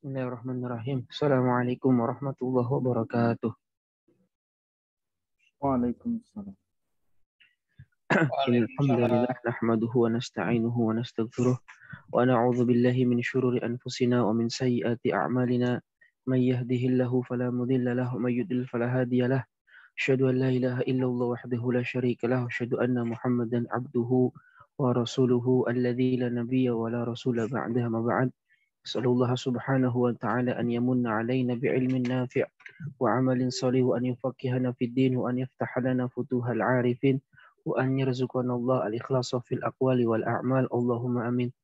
Bismillahirrahmanirrahim. Assalamualaikum warahmatullahi wabarakatuh. Waalaikumsalam. Alhamdulillah nahmaduhu wa nasta'inuhu wa nastaghfiruh wa na'udzu billahi min syururi anfusina wa min sayyiati a'malina may yahdihillahu fala mudilla lahu wa may yudlil fala hadiyalah. Asyhadu an la ilaha illallah wahdahu la syarika lahu wa asyhadu anna Muhammadan 'abduhu wa rasuluhu alladzi la nabiyya wa la rasula ba'dahu ma ba'd. Sallallahu subhanahu wa ta'ala an yamunna alaina bi'ilmin nafi' wa 'amalin shalih wa an yufaqqihana fid din wa an yaftaha lana futuhal 'arifin wa an yarzuqana Allah al-ikhlasa fil aqwali wal a'mal. Allahumma amin.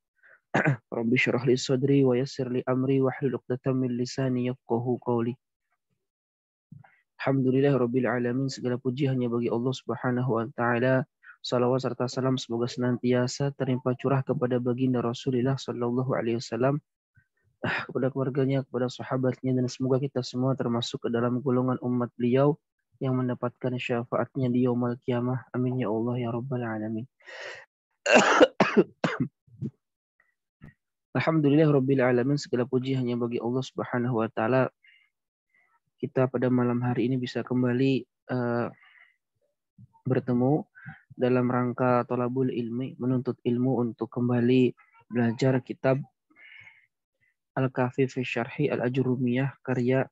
Rabbi shrah li sadri wa yassir li amri wa hlul 'uqdatam min lisani yafqahu qawli. Alhamdulillah rabbil alamin, segala puji hanya bagi Allah Subhanahu wa taala. Salawat serta salam semoga senantiasa terlimpah curah kepada baginda Rasulullah sallallahu alaihi wasallam, kepada keluarganya, kepada sahabatnya, dan semoga kita semua termasuk ke dalam golongan umat beliau yang mendapatkan syafaatnya di yaumul qiyamah. Amin ya Allah ya rabbal alamin. Alhamdulillah rabbil alamin, segala puji hanya bagi Allah Subhanahu wa taala. Kita pada malam hari ini bisa kembali bertemu dalam rangka thalabul ilmi, menuntut ilmu untuk kembali belajar kitab Al-Kafi fi Syarhi Al-Ajrumiyah karya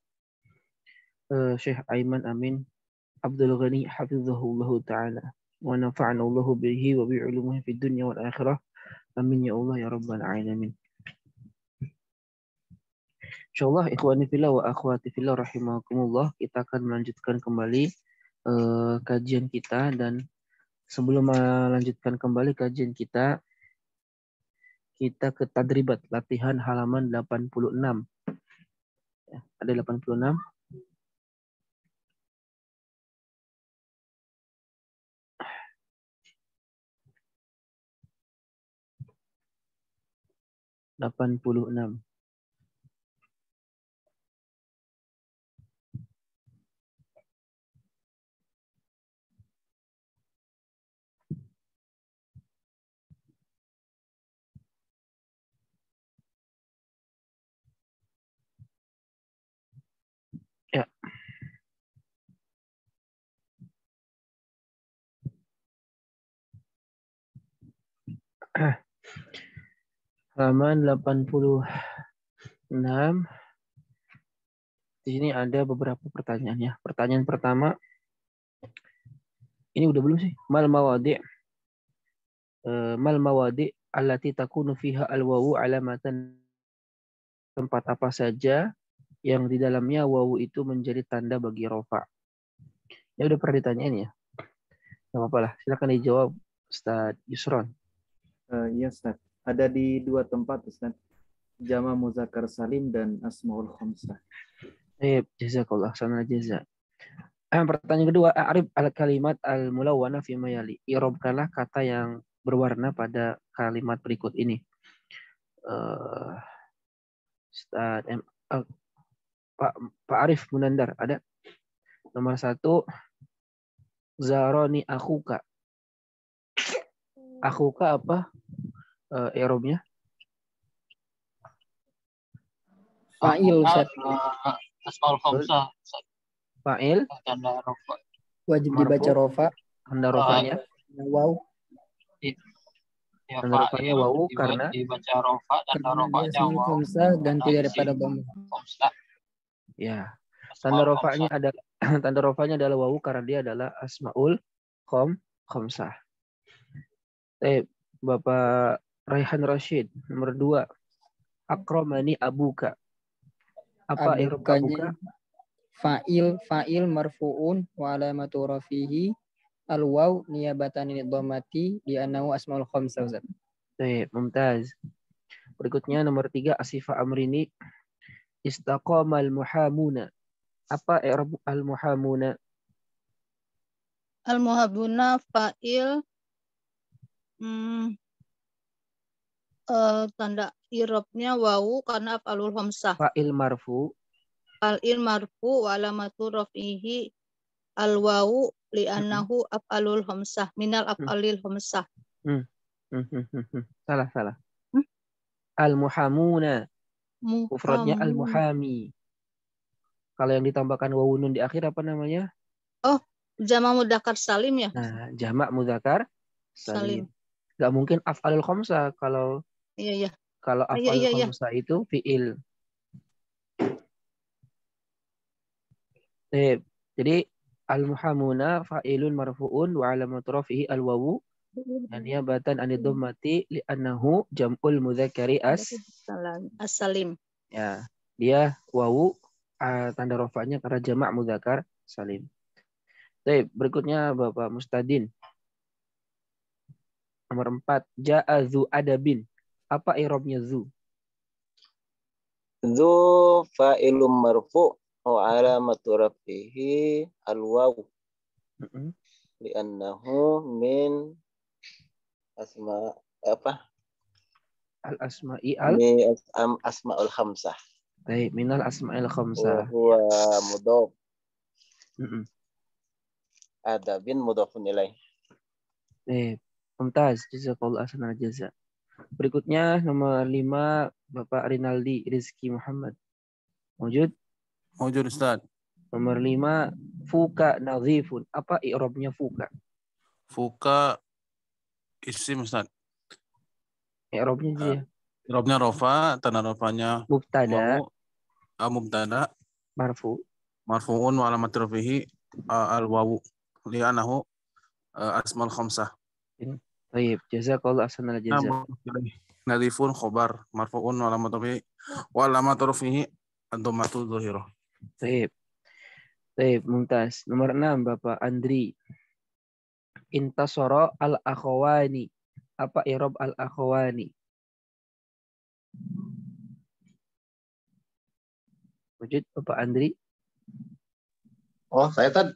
Syekh Aiman Amin Abdul Ghani hafizahullahu ta'ala wa nafa'ana Allahu bihi wa bi'ulumihi fid dunya wal akhirah. Amin ya Allah ya rabbal alamin. Insyaallah ikhwani fillah wa akhwati fillah rahimakumullah, kita akan melanjutkan kembali kajian kita, dan sebelum melanjutkan kembali kajian kita ke tadribat latihan halaman 86. Ya, ada 86. Ya. Halaman 86. Di sini ada beberapa pertanyaan ya. Pertanyaan pertama, ini udah belum sih? Mal mawadi allati takunu fiha al-wawu alamatan. Tempat apa saja yang di dalamnya wawu itu menjadi tanda bagi rofa? Ya udah pernah ditanyain ya. Gak apa-apa lah, silakan dijawab Ustaz Yusron. Iya Ustaz, ada di dua tempat Ustaz, Jama Muzakkar Salim dan Asmaul Khamsah. Jazakallah sana jaza. Pertanyaan kedua, a'rib al-kalimat al-mulawwana fi mayali. I'rabkanlah kata yang berwarna pada kalimat berikut ini. Ustaz Pak Arif Munandar ada? Nomor 1, Zaroni akhuka. Akhuka apa i'rabnya? Fa'il Ustaz. Asmaul Khamsah. Fa'il. Tanda rofa. Wajib dibaca rofa. Tanda rofanya. Waw. Ya, tanda rofanya wawu karena dibaca rofa, tanda rofanya wawu. Khamsah ganti daripada dhamma. Khamsah. Ya. Tanda rofanya adalah wawu karena dia adalah asmaul khamsah. Bapak Raihan Rashid, nomor 2. Akramani abuka. Apa i'rab abuka? Fa'il marfu'un wa alamatu rafihi al-waw niyabatan lid dhammati li annahu asmaul khamsah Ustaz. Mumtaz. Berikutnya nomor 3, Asifa Amrini istaqamal muhamuna. Apa i'rab al-muhamuna? Al-muhabuna fa'il tanda i'rabnya wawu karena af'alul khamsah. Fa'il marfu wa alamatu rafihi al-wawu li'annahu af'alul khamsah minal af'alil khamsah. Salah. Al-muhamuna. Mufradnya Muhammad. al-muhami. Kalau yang ditambahkan wawunun di akhir apa namanya? Oh, jama mudzakkar salim ya? Nah, jamak mudzakkar salim. Salim. Gak mungkin af'alul khamsah kalau Iya. af'alul Iya. khamsah itu fi'il. Jadi al-muhamuna fa'ilun marfu'un wa alamatu raf'ihi al-wawu niyabatan anid dhammati li'annahu jam'ul mudzakkari As-salim. ya. Dia wawu tanda rafa'nya karena jamak mudzakkar salim. Baik, berikutnya Bapak Mustadin. Nomor 4, ja'a zu adabin. Apa i'rabnya zu? Zu fa'ilum marfu' wa alamatu rafihi al-waw li'annahu min Al-asma'i asma'ul khamsah. Baik, minal asma'il khamsah. Huwa mudhaf. Adabin mudhafun ilaih. Mumtaz, jazakallahu ahsanal jaza. Berikutnya nomor 5 Bapak Rinaldi Rizki Muhammad. Wujud? Wujud Ustaz. Nomor 5 fuka nadhifun. Apa i'rabnya fuka? Fuka isim Ustaz. I'rabnya dia. I'rabnya rofa, tanda rofanya Mubtada. Mubtada. Marfu'un wa alamat rafihi al-wawu li'annahu asmaul khamsah. Baik, jazakallahu ahsanal jaza. Nadhifun khobar marfu'un wa alamat rafihi ad-dhammatu dhahirah. Baik. Mumtaz. Nomor 6 Bapak Andri. Intasara al-akhawani. Apa i'rab al-akhawani? Wujud Bapak Andri? Oh, saya tadi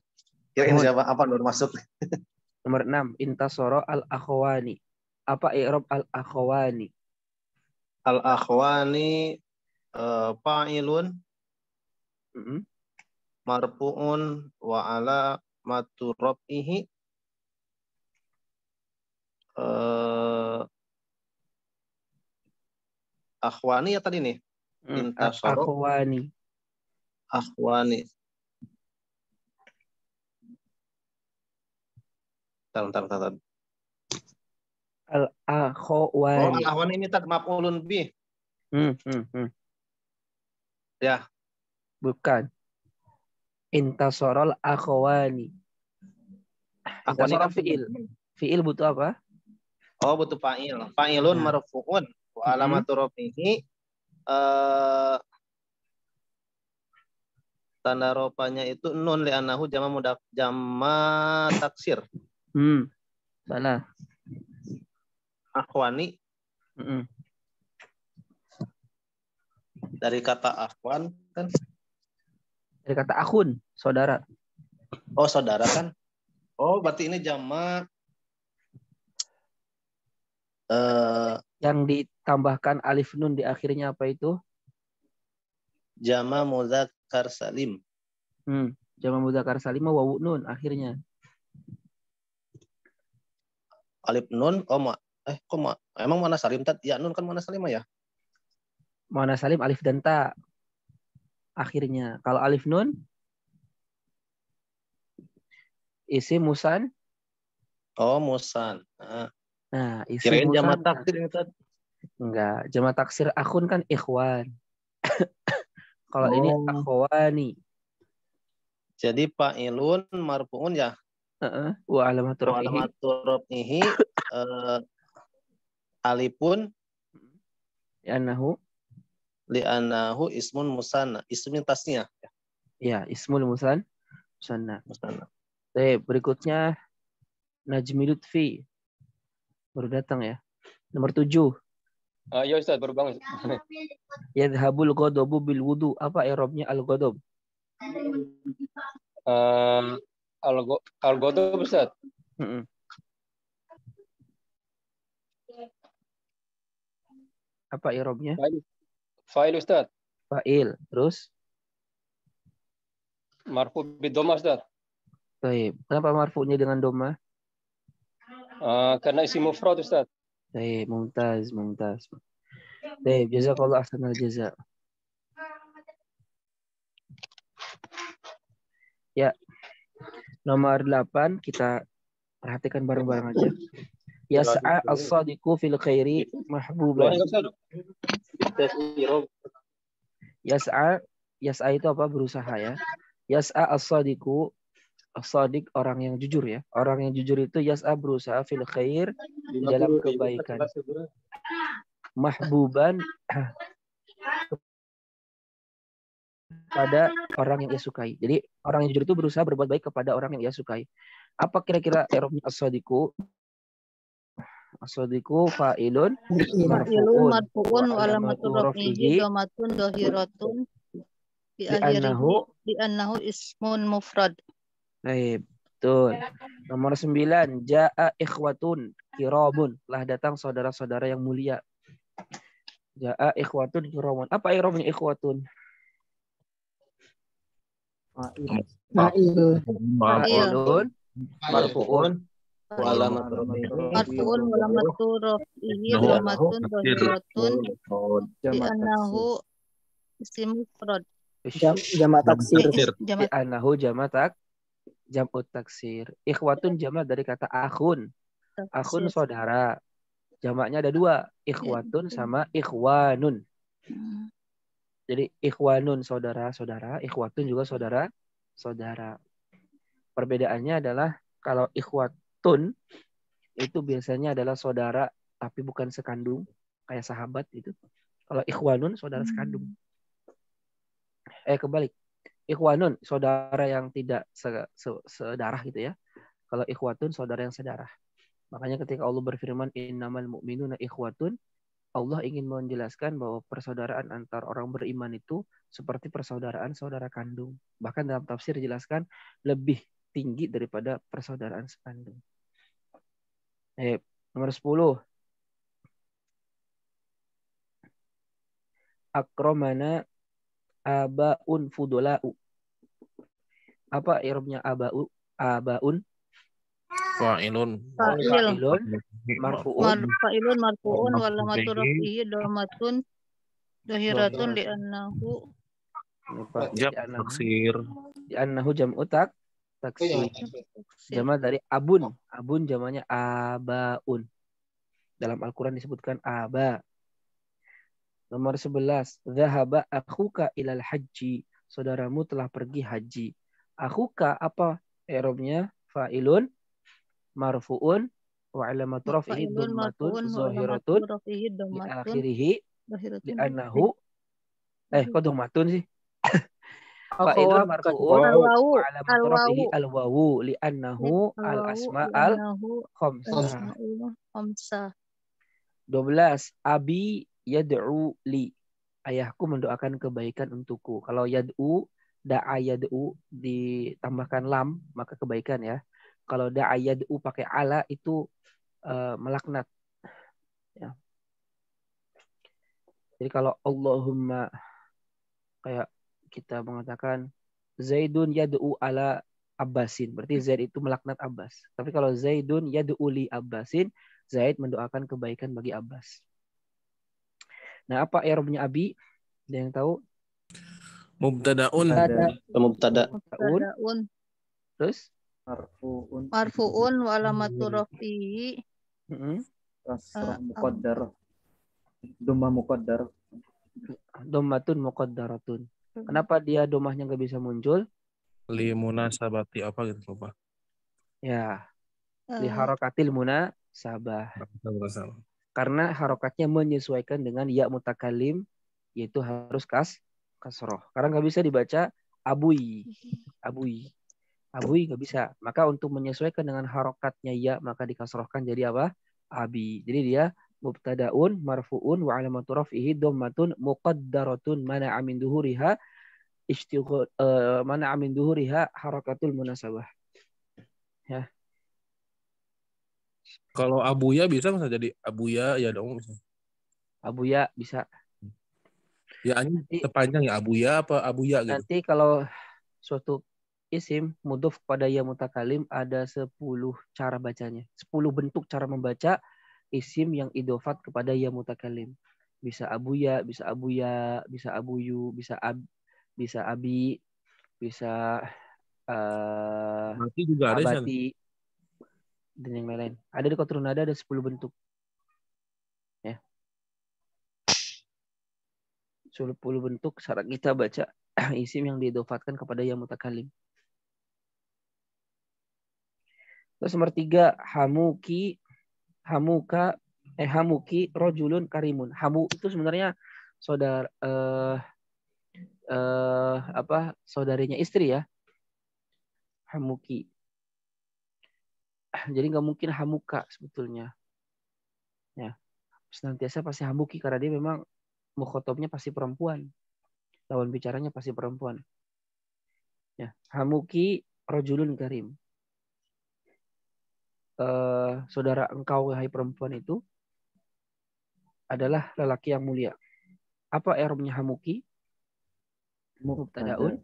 kirain siapa apa baru masuk. Nomor 6, intasara al-akhawani. Apa i'rab al-akhawani? Al-akhwani fa'ilun marfu'un wa ala maturrafihi akhwani ya tadi nih. Intasara akhwani. Bentar. Al-akhwani. Oh, al-akhwani ini tak maf'ulun bih. Ya. Bukan. Intasarul akhwani. Akhwani kan fi'il. Fi'il butuh apa? Oh, butuh fa'il. Fa'ilun marfu'un wa alamatu rafihi tanda rofanya itu nun li'annahu jama taksir. Mana? Akhwani. Dari kata akhwan kan? Dari kata akhun, saudara. Oh, saudara kan? Oh, berarti ini jama yang ditambahkan alif nun di akhirnya apa itu? Jama mudzakkar salim. Jama mudzakkar salim wawu nun akhirnya. Alif nun emang mana salim tat? Ya nun kan mana salim ya? Mana salim alif dan ta akhirnya. Kalau alif nun isim musan. Oh, musan. Nah, isim kirain musan. jama taksir ini tat. Enggak, jama taksir akhun kan ikhwan. Kalau ini akhwani. Jadi fa'ilun marfu'un ya. Wa alamatu rafihi alifun li'annahu ismun musanna. Ismun tasnya. Ya, ismul musanna. Berikutnya Najmi Lutfi. Baru datang ya. Nomor 7. Ya Ustaz, baru bangun. Yadhabul ghadabu bil wudu. Apa i'rabnya al-ghadab? Al-ghadab Ustaz. Apa i'rabnya? Fa'il Ustaz. Fa'il. Terus? Marfu bid dhamma Ustaz. Baik. Kenapa marfu'nya dengan dhamma? Karena isim mufrad Ustaz. Baik, mumtaz. Baik, jazakallahu ahsanal jaza. Ya, nomor 8 kita perhatikan bareng-bareng aja. Yas'a as-sadiqu fil khairi mahbuban. Yas'a itu apa? Berusaha ya. Yas'a as-sadiqu, as-sadiq orang yang jujur ya. Orang yang jujur itu yas'a berusaha fil khair di dalam kebaikan. Mahbuban pada orang yang ia sukai. Jadi orang yang jujur itu berusaha berbuat baik kepada orang yang ia sukai. Apa kira-kira i'rabnya as-sadiqu? As-sadiqu fa'ilun Fa'ilun marfu'un wa alamatu alamatu raf'ihi dhamatun dhahiratun di annahu ismun mufrad. Baik, betul. Nomor 9, ja'a ikhwatun kiramun. Telah datang saudara-saudara yang mulia. Ja'a ikhwatun kiramun. Apa i'rabnya ikhwatun? Fa'il. Fa'ilun marfu'un Marfu'un wa alamatu raf'ihi dhamatun dhahiratun di annahu ismun mufrad. Jamak taksir. Di annahu jam'ut taksir. Ikhwatun jamak dari kata akhun. Akhun saudara. Jamaknya ada 2, ikhwatun sama ikhwanun. Jadi ikhwanun saudara-saudara, ikhwatun juga saudara-saudara. Perbedaannya adalah kalau ikhwatun itu biasanya adalah saudara tapi bukan sekandung, kayak sahabat itu. Kalau ikhwanun saudara sekandung. Kebalik. Ikhwanun saudara yang tidak sedarah gitu ya. Kalau ikhwatun saudara yang sedarah. Makanya ketika Allah berfirman innamal mu'minuna ikhwatun, Allah ingin menjelaskan bahwa persaudaraan antar orang beriman itu seperti persaudaraan saudara kandung. Bahkan dalam tafsir dijelaskan lebih tinggi daripada persaudaraan sekandung. Nomor 10. Akramana abaun fudola'u. Apa i'rabnya abaun? Fa'ilun marfu'un wa alamatu raf'ihi dhamatun dhahiratun li annahu taksir. Di annahu jam'u taksir. Jamak dari abun. Abun jamaknya abaun. Dalam Al-Quran disebutkan aba. Nomor 11. Dhahaba akhuka ilal haji. Saudaramu telah pergi haji. Akhuka apa i'rabnya? Fa'ilun marfu'un wa alamatu raf'ihi dhammatun zahiratun di akhirih li annahu kok dhammatun sih? Fa'ilun marfu'un wa alamatu raf'ihi al-wawu li annahu al-asma'al khamsah. 12. Abi yad'u li. Ayahku mendoakan kebaikan untukku. Kalau yad'u, da'a yad'u ditambahkan lam, maka kebaikan ya. Kalau da'a yad'u pakai ala itu melaknat. Ya. Jadi kalau Allahumma kayak kita mengatakan Zaidun yad'u ala Abbasin, berarti Zaid itu melaknat Abbas. Tapi kalau Zaidun yad'u li Abbasin, Zaid mendoakan kebaikan bagi Abbas. Nah, apa i'rabnya Abi? Ada yang tahu? Mubtada'un. Terus? Marfu'un wa alamatu raf'ihi kasrah muqaddar. Dhammah muqaddar. Dhammatun muqaddaratun. Kenapa dia domahnya nggak bisa muncul? Li munasabati apa gitu Pak? Ya. Li harakatil munasabah. Karena harokatnya menyesuaikan dengan ya mutakalim, yaitu harus kasroh. Karena nggak bisa dibaca abui nggak bisa. Maka untuk menyesuaikan dengan harokatnya ya, maka dikasrohkan jadi apa? Abi. Jadi dia mubtadaun marfuun wa alamatu raf'ihi dhammatun muqaddaratun mana amin duhuriha harakatul munasabah. Ya. Kalau abuya bisa jadi abuya ya dong bisa. Abuya bisa. Ya ini terpanjang ya abuya apa abuya gitu. Nanti kalau suatu isim mudhof kepada ya mutakalim ada 10 cara bacanya. 10 bentuk cara membaca isim yang idhofat kepada ya mutakalim. Bisa abuya, bisa abuyu, bisa abi, bisa Mati juga ada, San. abati, dan yang lain-lain. Ada di Qatrun Nada ada 10 bentuk. Ya. 10 bentuk syarat kita baca isim yang diidofatkan kepada yang mutakalim. Terus nomor 3, hamuki, rojulun karimun. Hamu itu sebenarnya saudarinya istri ya. Hamuki. Jadi nggak mungkin hamuka sebetulnya. Ya. Senantiasa pasti hamuki karena dia memang mukhotobnya pasti perempuan. Lawan bicaranya pasti perempuan. Ya, hamuki rojulun karim. Saudara engkau wahai perempuan itu adalah lelaki yang mulia. Apa i'rabnya hamuki? Mubtada'un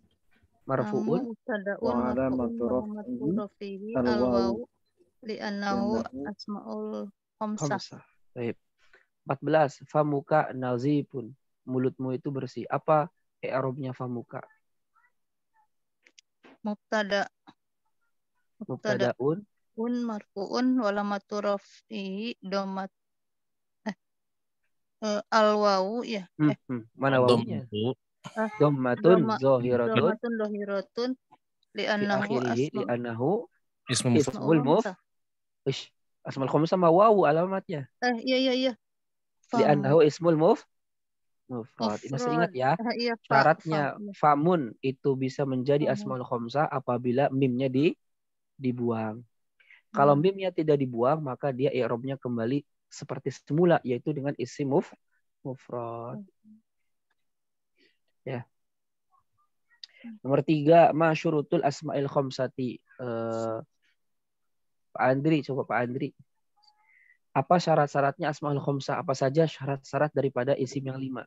marfu'un wa alamatu rafihi al-wawu li'annahu asmaul khamsah. Baik. 14, famuka nazifun. Mulutmu itu bersih. Apa i'rabnya famuka? Mubtada'un Marfu'un wa alamatu rafihi domat al-wawu ya. Mana wawunya? Dommatun zahiratun li'annahu ismul mufrad. Asmaul khamsah ma wawu alamatnya. Iya. Li'annahu ismul mufrad. Masih ingat ya? Syaratnya famun itu bisa menjadi asmaul khamsah apabila mimnya dibuang. Kalau mimnya tidak dibuang, maka dia i'rabnya kembali seperti semula, yaitu dengan isim mufrad. Ya. Nomor 3, ma syurutul asma'il khamsati. Pak Andri, coba Pak Andri. Apa syarat-syaratnya asma'ul khamsah? Apa saja syarat-syarat daripada isim yang 5?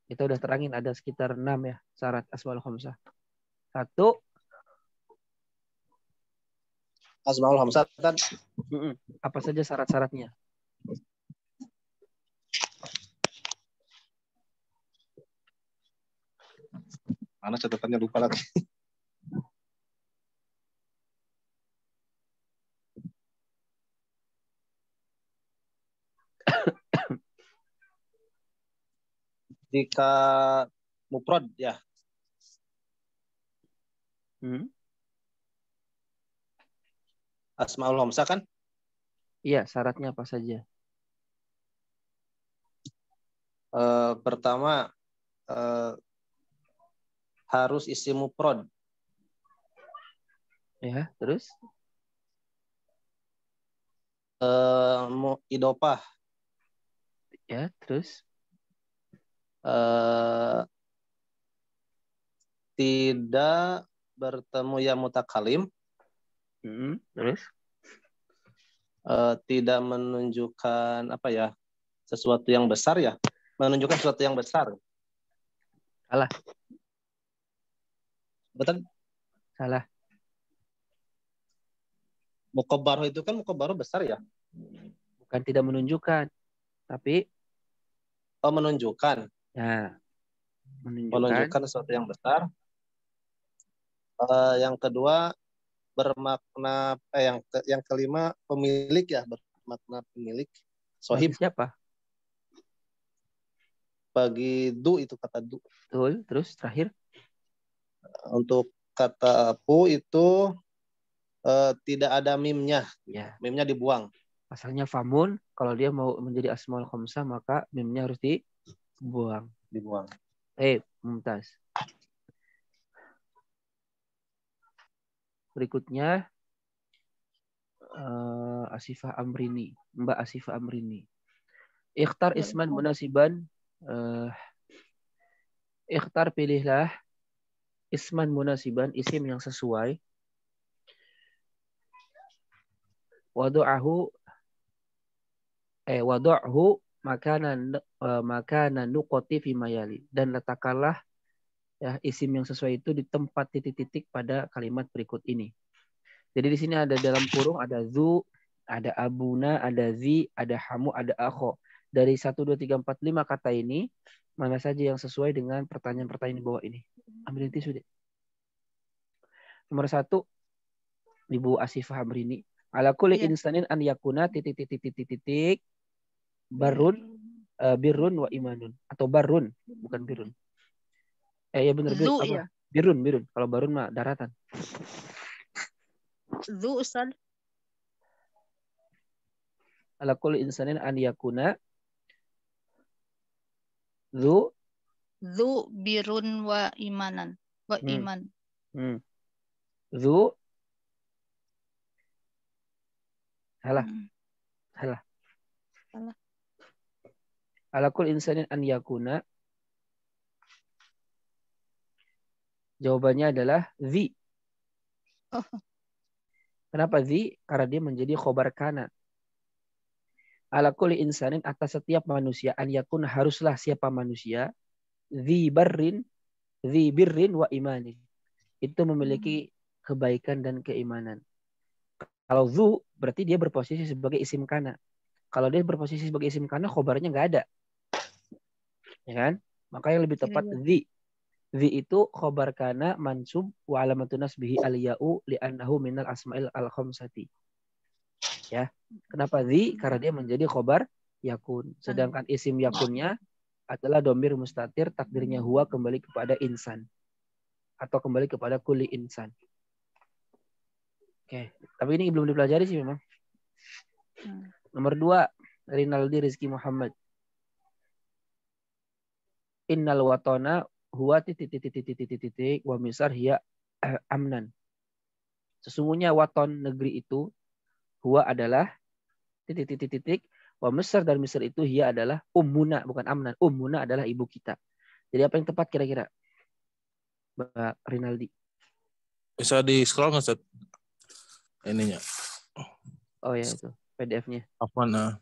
Kita udah terangin ada sekitar 6 ya syarat asma'ul khamsah. 1, Asmaul khamsah kan? Apa saja syarat-syaratnya? Mana catatannya lupa lagi. Jika mufrad ya. Asmaul khamsah kan? Iya, syaratnya apa saja? Pertama harus isim mufrad. Ya, terus? Idopah. Ya, terus? Tidak bertemu yang mutakalim. Terus? Tidak menunjukkan sesuatu yang besar ya. Menunjukkan sesuatu yang besar. Salah. Betul? Salah. Muqabbaroh itu kan muqabbaroh besar ya? Bukan tidak menunjukkan, tapi menunjukkan. Ya. Menunjukkan sesuatu yang besar. Yang kedua bermakna yang kelima pemilik ya, bermakna pemilik. Sohib. Bagi siapa? Bagi du itu kata du. Betul. Terus terakhir? Untuk kata pu itu tidak ada mimnya. Ya. Mimnya dibuang. Asalnya famun, kalau dia mau menjadi asmaul khamsah maka mimnya harus dibuang. Mumtaz. Berikutnya Asifah Amrini, Mbak Asifah Amrini. Ikhtar isman munasiban. Ikhtar pilihlah isman munasiban, isim yang sesuai. Wadu'hu makanan nuqati fi mayali, dan letakkanlah ya isim yang sesuai itu di tempat titik-titik pada kalimat berikut ini. Jadi di sini ada dalam kurung ada zu, ada abuna, ada zi, ada hamu, ada akho. Dari 1 2 3 4 5 kata ini mana saja yang sesuai dengan pertanyaan-pertanyaan di bawah ini. Ambil tisu deh. Nomor 1 Ibu Asifah Amrini. Ala kulli Iya. insanin an yakuna titik barun birrun wa imanun atau barun bukan birun. Ya benar Zu apa? ya. Birun. Kalau barun mah daratan. Zu Ustaz. Ala kulli insanin an yakuna zu birun wa imanan. Wa iman. Zu salah. Ala kulli insanin an yakuna. Jawabannya adalah zi. Kenapa zi? Karena dia menjadi khobar kana. Ala kulli insanin atas setiap manusia an yakun haruslah siapa manusia zi birrin wa imanin. Itu memiliki kebaikan dan keimanan. Kalau zu berarti dia berposisi sebagai isim kana. Kalau dia berposisi sebagai isim kana khobarnya nggak ada. Ya kan? Makanya lebih tepat zi. Zi itu khobar kana mansub wa alamatun nasbihi al-ya'u li'annahu minal asma'il al-khamsati. Ya. Kenapa zi? Karena dia menjadi khobar yakun. Sedangkan isim yakunnya adalah domir mustatir, takdirnya huwa kembali kepada insan. Atau kembali kepada kulli insan. Oke. Tapi ini belum dipelajari sih memang. Nomor 2, Rinaldi Rizky Muhammad. Innal watona huwa titik wa misar hiya amnan. Sesungguhnya waton negeri itu huwa adalah titik wa misar dan misar itu hiya adalah ummuna bukan amnan. Ummuna adalah ibu kita. Jadi apa yang tepat kira-kira? Mbak Rinaldi. Bisa di scroll nggak Ustaz? Ininya. Oh ya itu PDF-nya. Apa nah?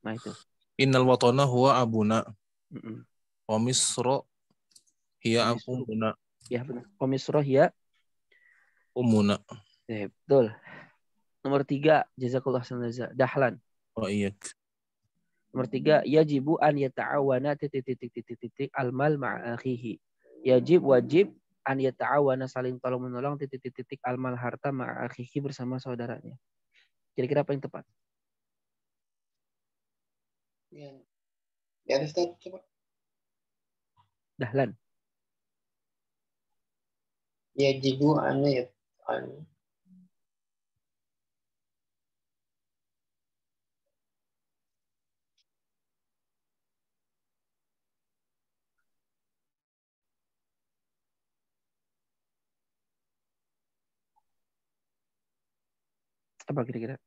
Nah itu. Innal watona huwa abuna. Wa misra hiya ummuna. Ya benar. Wa misra hiya ummuna. Ya, betul. Nomor 3, jazakallahu khairan dahlan. Oh iya. Nomor 3, yajibu an yata'awana titik almal ma'a akhihi. Wajib an yata'awana saling tolong menolong titik almal harta ma'a akhihi bersama saudaranya. Kira-kira apa yang tepat? Ya Ustaz, coba. Dahlan. Yajibu an Apa kira-kira?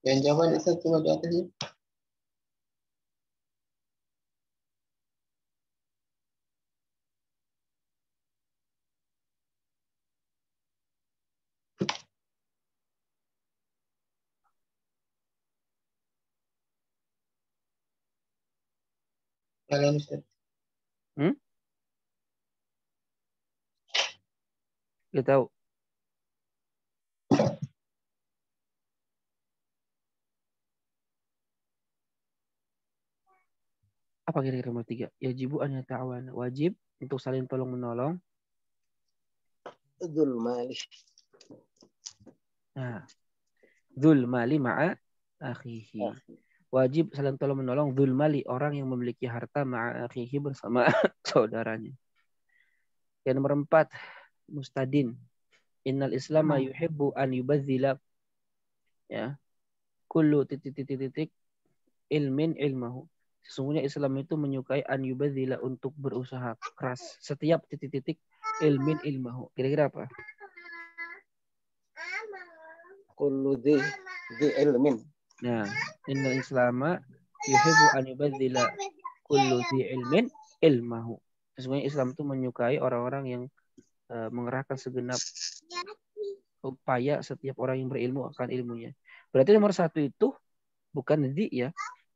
yang jawaban Ustaz coba di atasnya. Kalian Ustaz. Gak tahu. Apa kira-kira nomor 3? Yajibu an yata'awana. Wajib untuk saling tolong menolong. Dzul mali. Nah, dzul mali ma'a akhihi. Wajib saling tolong menolong dzul mali, orang yang memiliki harta ma'a akhihi bersama saudaranya. Yang nomor 4, mustadin. Innal islama yuhibbu an yubadzila ya kullu titik ilmin ilmahu. Sesungguhnya Islam itu menyukai an yubadzila untuk berusaha keras setiap titik ilmin ilmahu. Kira-kira apa? Kullu dhi ilmin. Nah, innal islama yuhibbu an yubadzila kullu dhi ilmin ilmahu. Sesungguhnya Islam itu menyukai orang-orang yang mengerahkan segenap upaya setiap orang yang berilmu akan ilmunya. Berarti nomor 1 itu bukan zi ya.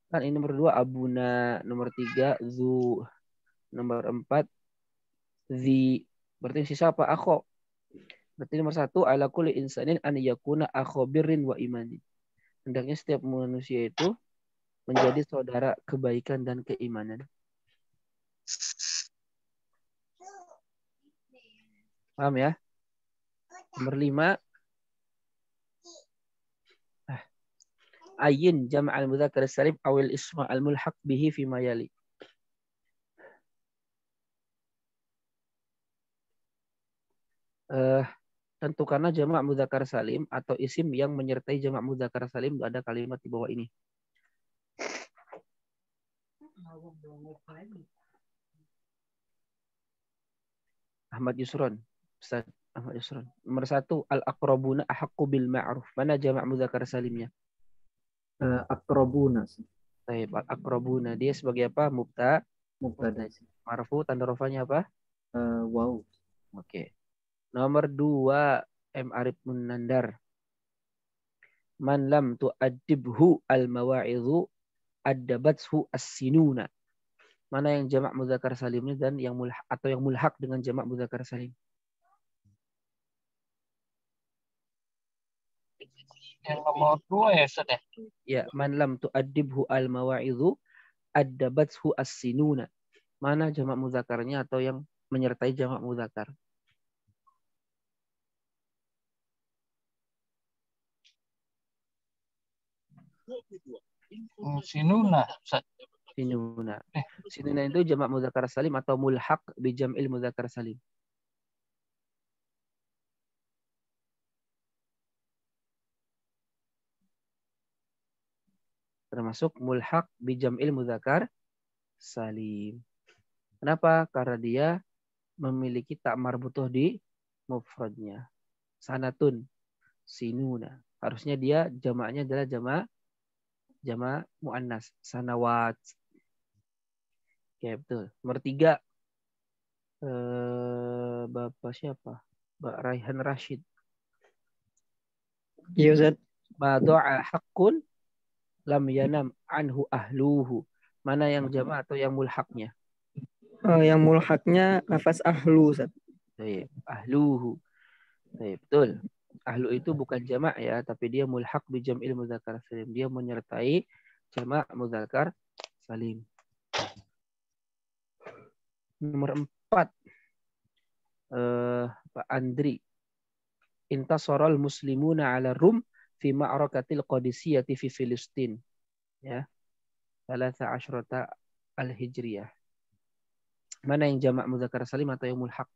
Kan ini nomor 2 abuna, nomor 3 zu, nomor 4 zi. Berarti sisa apa? Akho. Berarti nomor 1 ala kulli insanin an yakuna akho birrin wa imanin. Hendaknya setiap manusia itu menjadi saudara kebaikan dan keimanan. Paham ya? Nomor 5. Ayin jama' al-mudzakkar salim awil isma al-mulhaq bihi fi ma yali. Tentukanlah jamak mudzakkar salim atau isim yang menyertai jamak mudzakkar salim, ada kalimat di bawah ini. Ahmad Yusron. Ustaz Ahmad Yusron. Nomor 1, al-aqrabuna ahaqqu bil ma'ruf. Mana jamak mudzakkar salimnya? Aqrabuna. Baik, al-aqrabuna. Dia sebagai apa? Mubtada. Marfu, tanda rafanya apa? Waw. Oke. Nomor 2, M. Arif Munandar. Man lam tu'addibhu al-mawa'idhu addabathu as-sinuna. Mana yang jamak mudzakkar salimnya dan yang mulhaq dengan jamak mudzakkar salim? Yang nomor 2 ya, Ustaz ya? Ya, man lam tu'addibhu al-mawa'idhu addabathu as-sinuna. Mana jamak mudzakarnya atau yang menyertai jamak mudzakkar? Sinuna, Ustaz. Sinuna. Sinuna itu jamak mudzakkar salim atau mulhaq bi jam'il mudzakkar salim? Termasuk mulhaq bi jam'il mudzakkar salim. Kenapa? Karena dia memiliki tak marbutoh di mufradnya. Sanatun, sinuna. Harusnya dia jamaknya adalah jamak muannas, sanawat. Oke, betul. Nomor 3. Bapak siapa? Mbak Raihan Rashid. Iya, Ustaz. Ma do'a haqqun lam yanam anhu ahluhu. Mana yang jamak atau yang mulhaqnya? Yang mulhaqnya lafaz ahlu, Ustaz. Baik, ahluhu. Baik, betul. Ahlu itu bukan jamak ya, tapi dia mulhaq bi jam'il mudzakkar salim. Dia menyertai jamak mudzakkar salim. Nomor 4. Pak Andri. Intasaral muslimuna ala Rum fi ma'rakatil Qadisiyati fi Filistin. Ya. 13 al-Hijriyah. Mana yang jamak mudzakkar salim atau yang mulhaq?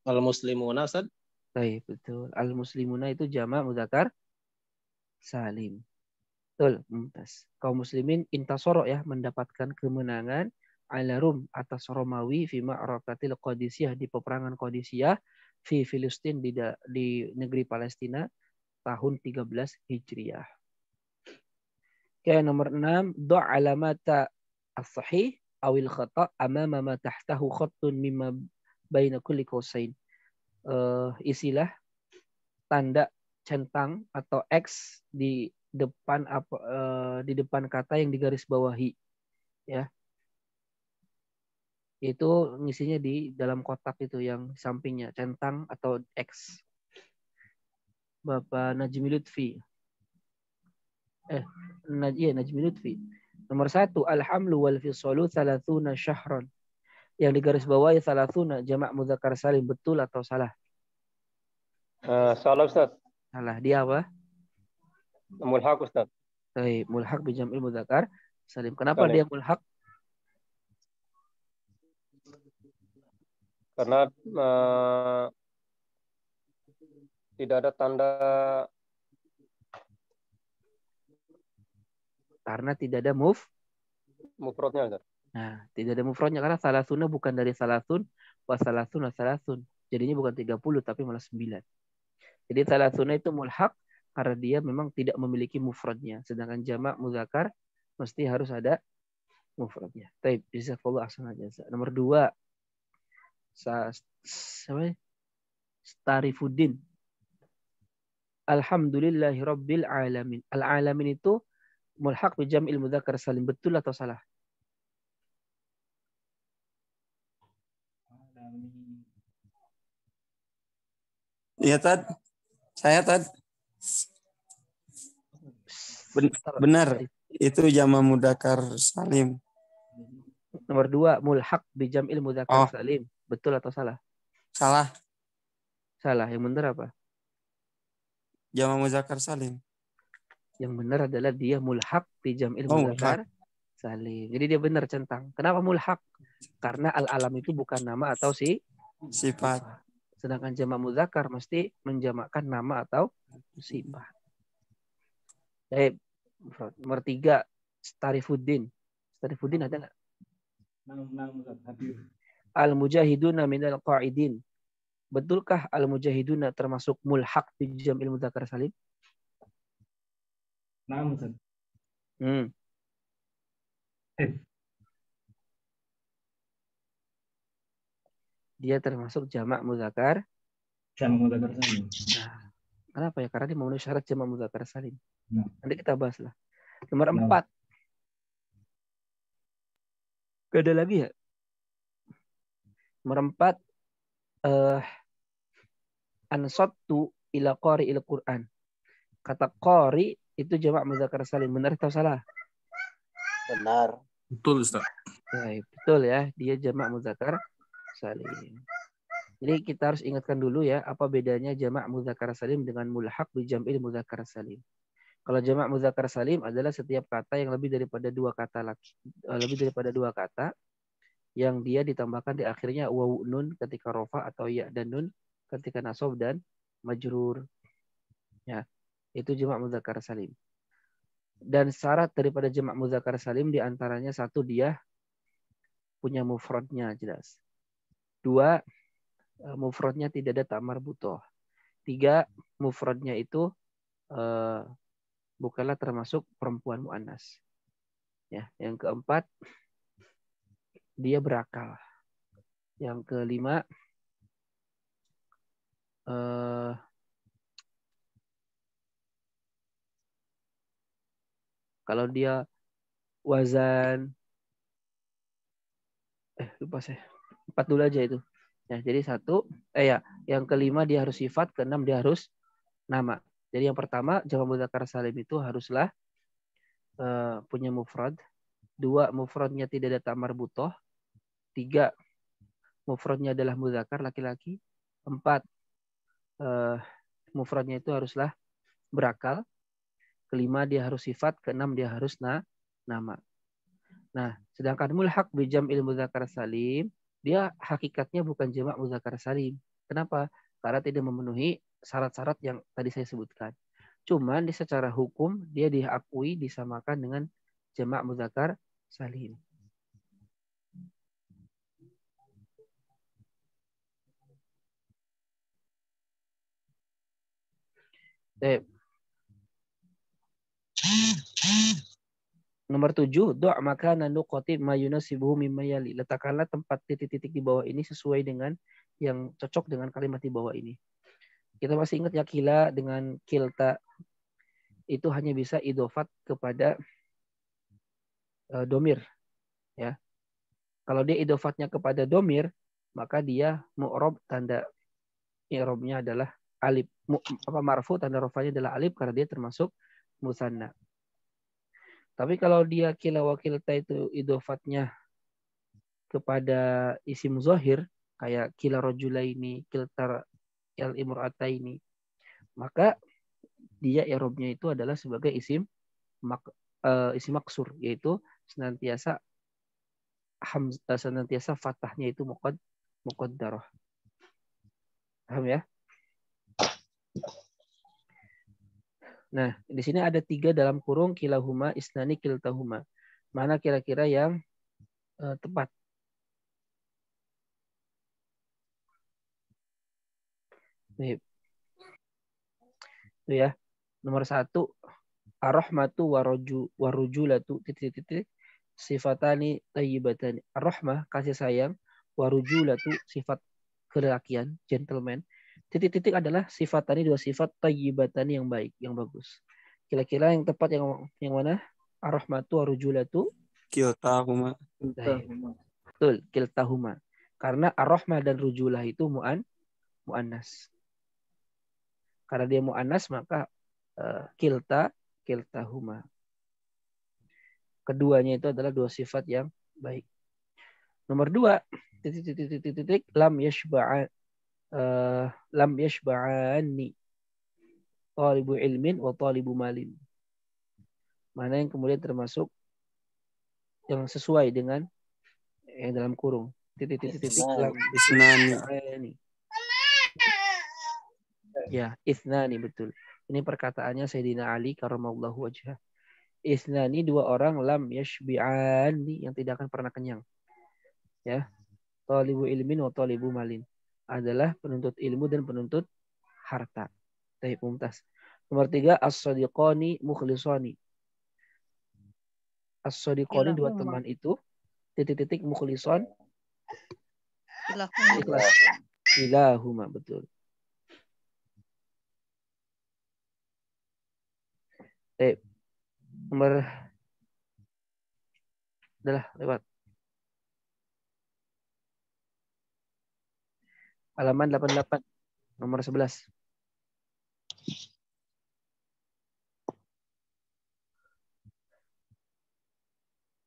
Al-muslimuna, Ustaz. Baik, betul. Al-muslimuna itu jamak mudzakkar salim. Betul, mumtaz. Kaum muslimin intasoro ya, mendapatkan kemenangan ala Rum atas Romawi fi ma'rakatil Qadisiyah, di peperangan Qadisiyah fi Filistin, di negeri Palestina tahun 13 Hijriah. Oke, nomor 6, do' alamata as-sahih awil khata' amama ma tahtahu khattun mimma baina kulli qausain. Isilah tanda centang atau X di depan kata yang digaris bawahi, ya. Itu ngisinya di dalam kotak itu yang sampingnya centang atau X. Bapak Najmi Lutfi. Najmi Lutfi. Nomor 1, alhamlu wal fisalu 30 syahran. Yang digaris bawahi 30 jamak mudzakkar salim, betul atau salah? Salah, Ustaz. Salah. Dia apa? Mulhaq, Ustaz. Baik, mulhaq bi jam'il mudzakkar salim. Kenapa dia mulhaq? Karena tidak ada tanda. Karena tidak ada mufradnya, Ustaz. Nah, tidak ada mufradnya karena salasuna bukan dari salasun wa salasuna salasun. Jadinya bukan 30 tapi malah 9. Jadi salasuna itu mulhaq karena dia memang tidak memiliki mufradnya. Sedangkan jamak mudzakkar mesti harus ada mufradnya. Baik, jazakallahu ahsanal jazaa. Nomor 2. Starifuddin. Alhamdulillahi rabbil alamin. Al-alamin itu mulhaq bi jam'il mudzakkar salim, betul atau salah? Iya, Tad. Saya, Tad. Benar. Itu jamak mudzakkar salim. Nomor 2, mulhaq bi jam'il mudzakkar salim. Betul atau salah? Salah. Salah. Yang benar apa? Jama muzakkar salim. Yang benar adalah dia mulhaq di jam'il Oh, muzakkar salim. Jadi dia benar centang. Kenapa mulhaq? Karena al-alam itu bukan nama atau sifat. Sedangkan jamak muzakkar mesti menjamakkan nama atau sifat. Baik. Nomor 3, Starifuddin. Starifuddin ada nggak? Al-mujahiduna minal qa'idin. Betulkah al-mujahiduna termasuk mulhaq di jam'il mudzakkar salim? Dia termasuk jamak mudzakkar salim. Nah, kenapa ya? Karena dia memenuhi syarat jamak mudzakkar salim. Nanti kita bahas lah. Nomor 4. Gak ada lagi ya? Nomor 4. Ansattu ila qari'il Qur'an. Kata qari itu jamak mudzakkar salim. Benar atau salah? Benar. Betul, Ustaz. Baik, betul ya. Dia jamak mudzakkar salim. Jadi kita harus ingatkan dulu ya, apa bedanya jamak mudzakkar salim dengan mulhaq bi jam'il mudzakkar salim. Kalau jamak mudzakkar salim adalah setiap kata yang lebih daripada dua kata yang dia ditambahkan di akhirnya waw nun ketika rofa atau ya dan nun ketika nasab dan majrur. Ya, itu jamak mudzakkar salim. Dan syarat daripada jamak mudzakkar salim diantaranya 1, dia punya mufradnya jelas. 2, mufradnya tidak ada tak marbutoh. 3, mufradnya itu bukanlah termasuk perempuan muannas. Ya, yang keempat, dia berakal. Yang kelima, kalau dia wazan, lupa saya. 4 dulu aja itu. Ya, jadi 1, yang kelima dia harus sifat, keenam dia harus nama. Jadi yang pertama, jamak mudzakkar salim itu haruslah punya mufrad. 2, mufradnya tidak ada ta marbutoh. 3, mufradnya adalah mudzakkar laki-laki. 4, mufradnya itu haruslah berakal. Kelima dia harus sifat, keenam dia harus nama. Nah, sedangkan mulhaq bi jam'il mudzakkar salim, dia hakikatnya bukan jamak mudzakkar salim. Kenapa? Karena tidak memenuhi syarat-syarat yang tadi saya sebutkan. Cuman di secara hukum dia diakui disamakan dengan jamak mudzakkar salim. Nomor 7, do' makana nuqati ma yunasibuhu mimma yali. Letakkanlah tempat titik-titik di bawah ini sesuai dengan yang cocok dengan kalimat di bawah ini. Kita masih ingat ya, kila dengan kilta itu hanya bisa idofat kepada domir. Ya. Kalau dia idofatnya kepada domir, maka dia mu'rob, tanda i'robnya adalah alif. Marfu, tanda rofanya adalah alif karena dia termasuk musanna. Tapi kalau dia kila wa kilta itu idofatnya kepada isim zahir, kayak kila rajulaini, kilta al-imra'ataini, maka dia i'robnya itu adalah sebagai isim maksur, yaitu senantiasa fathahnya itu muqaddarah. Paham ya? Nah, di sini ada 3 dalam kurung kilahuma isnani kiltahuma. Mana kira-kira yang tepat? Nih. Itu ya. Nomor 1, ar-rahmatu warujulatu titik-titik sifatani thayyibatani. Ar-rahmah, kasih sayang, warujulatu, sifat kelelakian, gentleman. Titik-titik adalah sifatani, 2 sifat, thayyibatani, yang baik, yang bagus. Kira-kira yang tepat yang mana? Ar-rahmatu warujulatu Kiltahuma. Betul, kiltahuma. Karena ar-rahmah dan rujulah itu mu'annas. Karena dia mu'annas maka kiltahuma. Keduanya itu adalah 2 sifat yang baik. Nomor 2, titik lam yashba'a lam yashba'ani talibu ilmin wa talibu malin. Mana yang kemudian termasuk yang sesuai dengan yang dalam kurung titik lam yashba'ani. Ya, ithnani betul. Ini perkataannya Sayyidina Ali karramallahu wajhah. Ithnani, dua orang, lam yashbi'ani, yang tidak akan pernah kenyang. Ya. Talibu ilmin wa talibu malin, adalah penuntut ilmu dan penuntut harta. Baik, mumtaz. Nomor 3, as-sadiqani mukhlisani. As-sadiqani, dua teman itu titik mukhlison ikhlas. Ilahuma, betul. Nomor adalah lewat halaman 88 nomor 11.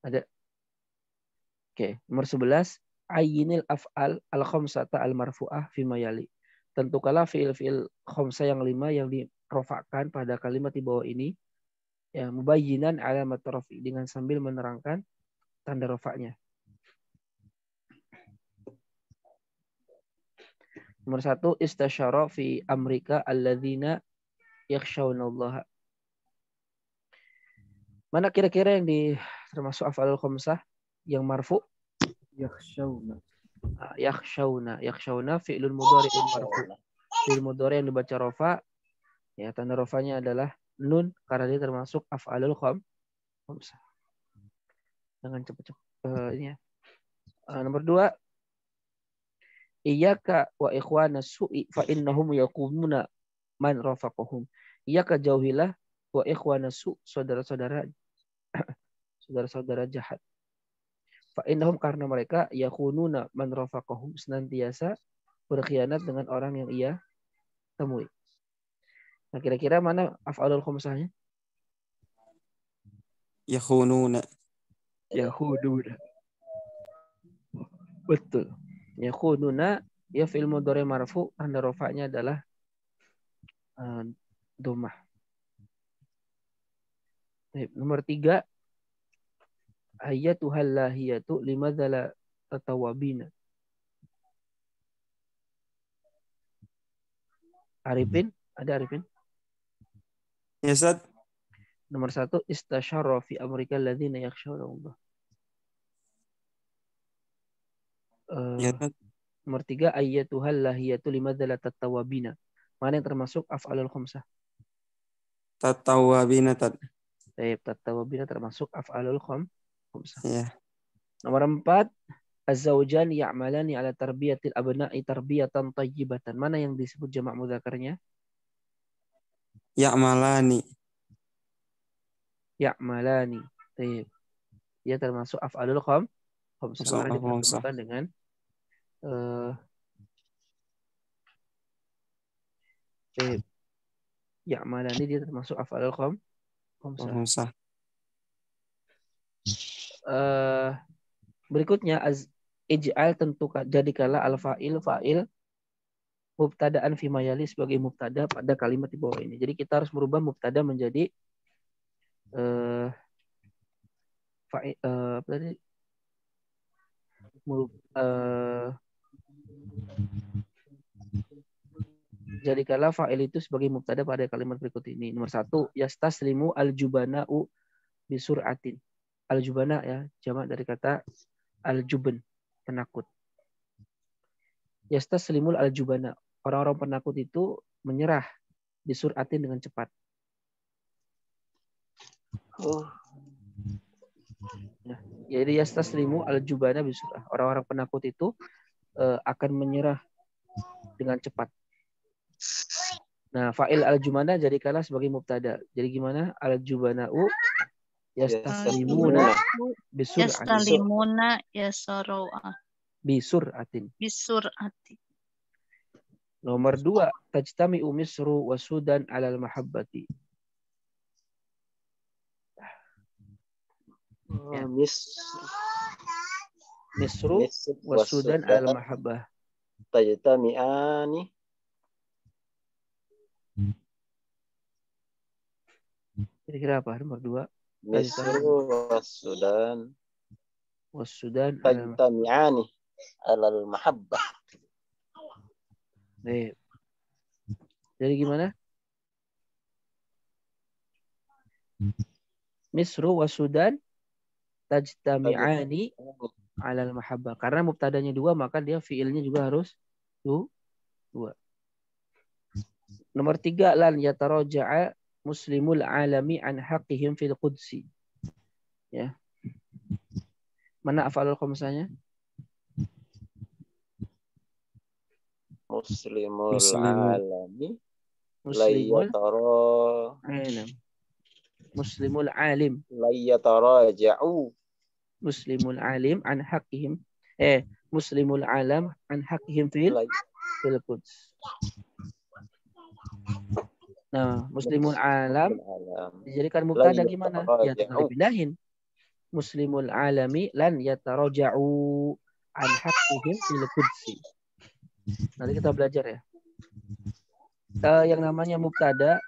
Ada. Oke, nomor 11, ayyinil af'al al-khamsata al-marfu'ah fi mayali. Tentukanlah fiil-fiil khamsah yang 5 yang dirofakkan pada kalimat di bawah ini, ya, mubayyinan alamat rafi, dengan sambil menerangkan tanda rofaknya. Nomor 1, istasyara fi amrika alladzina yakhshawnallaha. Mana kira-kira yang termasuk af'alul khamsah yang marfu? Yakhshawna. Yakhshawna fi'lun mudhari'un marfu. Fi'il mudhari' yang dibaca rofa, ya, tanda rofanya adalah nun karena dia termasuk af'alul khamsah. Jangan cepet-cepet ini ya. Nomor 2, iyyaka wa ikhwana su'i fa innahum yaqumuna man rafaqahum. Iyyaka, jauhilah, wa ikhwana su', saudara-saudara jahat. Fa innahum, karena mereka, yakhununa man rafaqahum, senantiasa berkhianat dengan orang yang ia temui. Nah, kira-kira mana af'alul khamsahnya? Yakhununa. Betul. Yakhununa, ya, fi'il mudhari' marfu, tanda rafa'nya adalah dhammah. Nomor 3, ayyatuhal lahiyatu limadza la tatawabina. Arifin, ada Arifin? Ya, Ustaz. Nomor 1, istasyara fi amrika alladzina yakhshawna. Ya, Ustaz. Nomor 3, ayyatuhal lahiyatu limadza la tatawabina. Mana yang termasuk af'alul khamsah? Tatawabina, Tad. Tatawabina termasuk af'alul khamsah. Ya. Nomor 4, az-zawjan ya'malani ala tarbiyatil abna'i tarbiyatan tayyibatan. Mana yang disebut jamak mudzakarnya? Ya'malani. Tayyib. Dia termasuk af'alul khamsah. Karena dipertemukan dengan ya'malani, dia termasuk af'alul khamsah. Berikutnya, ij'al, tentukan, jadikanlah al-fa'il fa'il mubtada'an fi mayali, sebagai mubtada pada kalimat di bawah ini. Jadi kita harus merubah mubtada menjadi apa tadi? Jadikanlah fa'il itu sebagai mubtada pada kalimat berikut ini. Nomor 1, yastaslimu al-jubana'u bisur'atin. Al-jubana, ya, jamak dari kata al-juban, penakut. Yastaslimul al-jubana, orang-orang penakut itu menyerah bisur'atin, dengan cepat. Nah, jadi yastaslimu al-jubana bisur'ah, orang-orang penakut itu akan menyerah dengan cepat. Nah, fa'il al-jumana jadikanlah sebagai mubtada. Jadi gimana? Al-jubana'u yastaslimuna bisur'atin. Nomor 2, tajtami'u Misru wa Sudan 'alal mahabbati. Misru wa Sudan 'alal mahabbah. tajtami'ani Kira-kira apa? Nomor 2. Misru was-Sudan Was-Sudan tajtami'ani alal mahabbah. Baik. Jadi gimana? Misru wa Sudan tajtami'ani alal mahabbah. Karena mubtadanya 2 maka dia fiilnya juga harus 2. Nomor 3 lan yataraja'a muslimul alami an haqqihim fil qudsi. Ya. Mana af'alul khamsanya? Muslimul Muslimul. alami Muslimul alam Muslimul alim. layataraja'u Muslimul alim an haqqihim. Muslimul alam an haqqihim fil quds. Nah, muslimul alam dijadikan mubtada gimana? Ya tinggal dipindahin. Muslimul alami lan yataraja'u an haqqihim fil qudsi. Nanti kita belajar ya. Yang namanya mubtada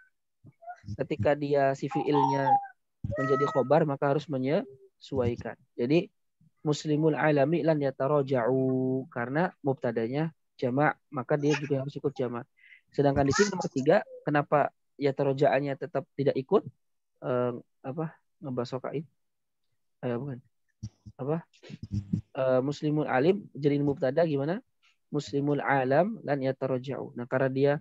ketika dia si fiilnya menjadi khobar maka harus menyesuaikan. Jadi muslimul alami lan yataraja'u karena mubtadanya jamak maka dia juga harus ikut jamak. Sedangkan di sini nomor 3 kenapa yataraja'anya tetap tidak ikut ngebasokain? Bukan. Muslimul alim jadi mubtada gimana? Muslimul alam lan yataraja'u. Nah, karena dia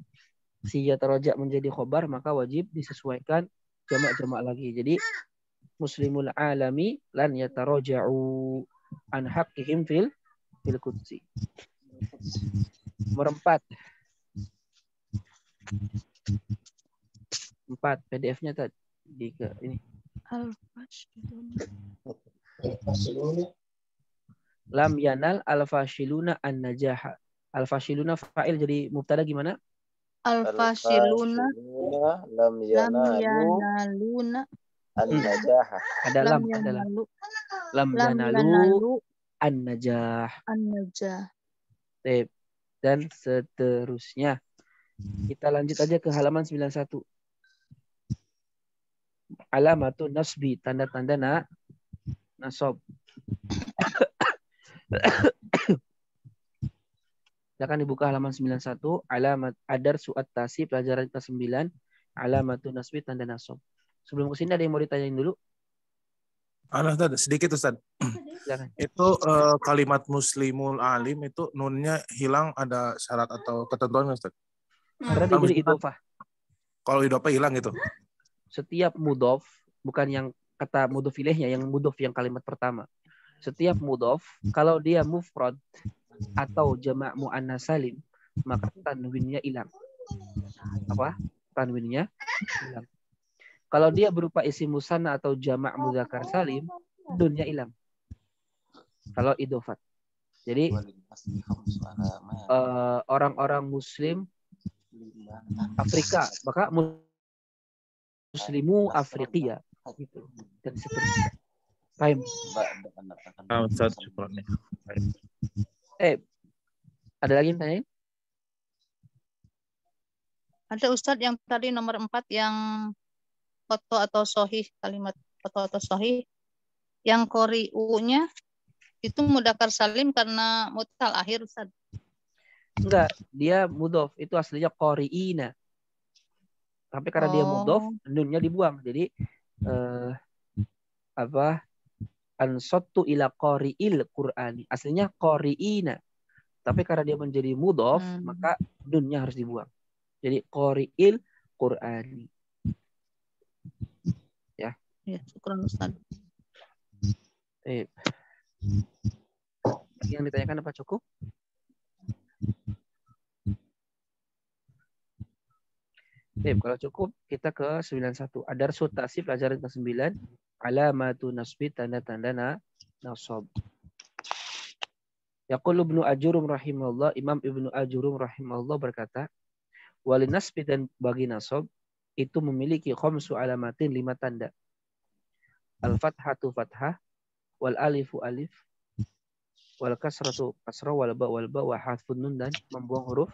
si yataraja menjadi khobar maka wajib disesuaikan jamak-jamak lagi. Jadi muslimul alami lan yataraja'u an haqqihim fil qudsi. Nomor 4. 4 PDF-nya tadi ke ini. Lam yanal al-fashiluna an-najaha. Al-fashiluna fa'il jadi mubtada gimana? Al-fashiluna lam yanaluna an-najaha. Ada lam, ada lam. Lam yanalu an-najah. Dan seterusnya. Kita lanjut aja ke halaman 91. Alamatun nasbi, tanda-tanda nasab. Silakan dibuka halaman 91. Alamat adar su'at tasi, pelajaran ke-9. Alamatun nasbi, tanda nasab. Sebelum kesini ada yang mau ditanyain dulu? Ustaz, sedikit Ustaz. Silakan. Itu kalimat muslimul alim itu nunnya hilang, ada syarat atau ketentuan Ustaz? Karena diberi idhofah. Kalau idhofah hilang gitu. Setiap mudhof, bukan yang kata mudhof ilaihnya, yang mudhof yang kalimat pertama. Setiap mudhof, kalau dia mufrad atau jamak muannas salim, maka tanwinnya hilang. Apa? Tanwinnya hilang. Kalau dia berupa isim musanna atau jamak mudzakkar salim, dunnya hilang. Kalau idhofat. Jadi orang-orang muslim Afrika, maka muslimu Afriqiya gitu. Dan seterusnya. Baik. Ustaz, syukurnya. Ada lagi yang tanyain? Ada Ustadz yang tadi nomor 4 yang foto atau sohih, kalimat foto atau sohih. Yang qori'u-nya itu mudzakkar salim karena mutal akhir Ustadz. Enggak, dia mudhof. Itu aslinya qori'ina. Tapi karena dia mudhof, nunnya dibuang. Jadi ansattu ila qori'il Qur'ani. Aslinya qori'ina. Tapi karena dia menjadi mudhof, maka nunnya harus dibuang. Jadi qori'il Qur'ani. Ya. Ya, syukuran Ustaz. Yang ditanyakan apa cukup? Kalau cukup kita ke 91. Ad-darsu ta'sif, pelajaran ke-9. Alamatu nasbi, tanda-tanda nasab. Yaqulu Ibnu Ajurum rahimahullah, Imam Ibnu Ajurum rahimahullah berkata, walin nasbi, dan bagi nasab itu memiliki khamsu alamatin, 5 tanda. Al-fathatu fathah, wal alifu alif, wal kasratu kasrah wal ba wa hadfun nun dan membuang huruf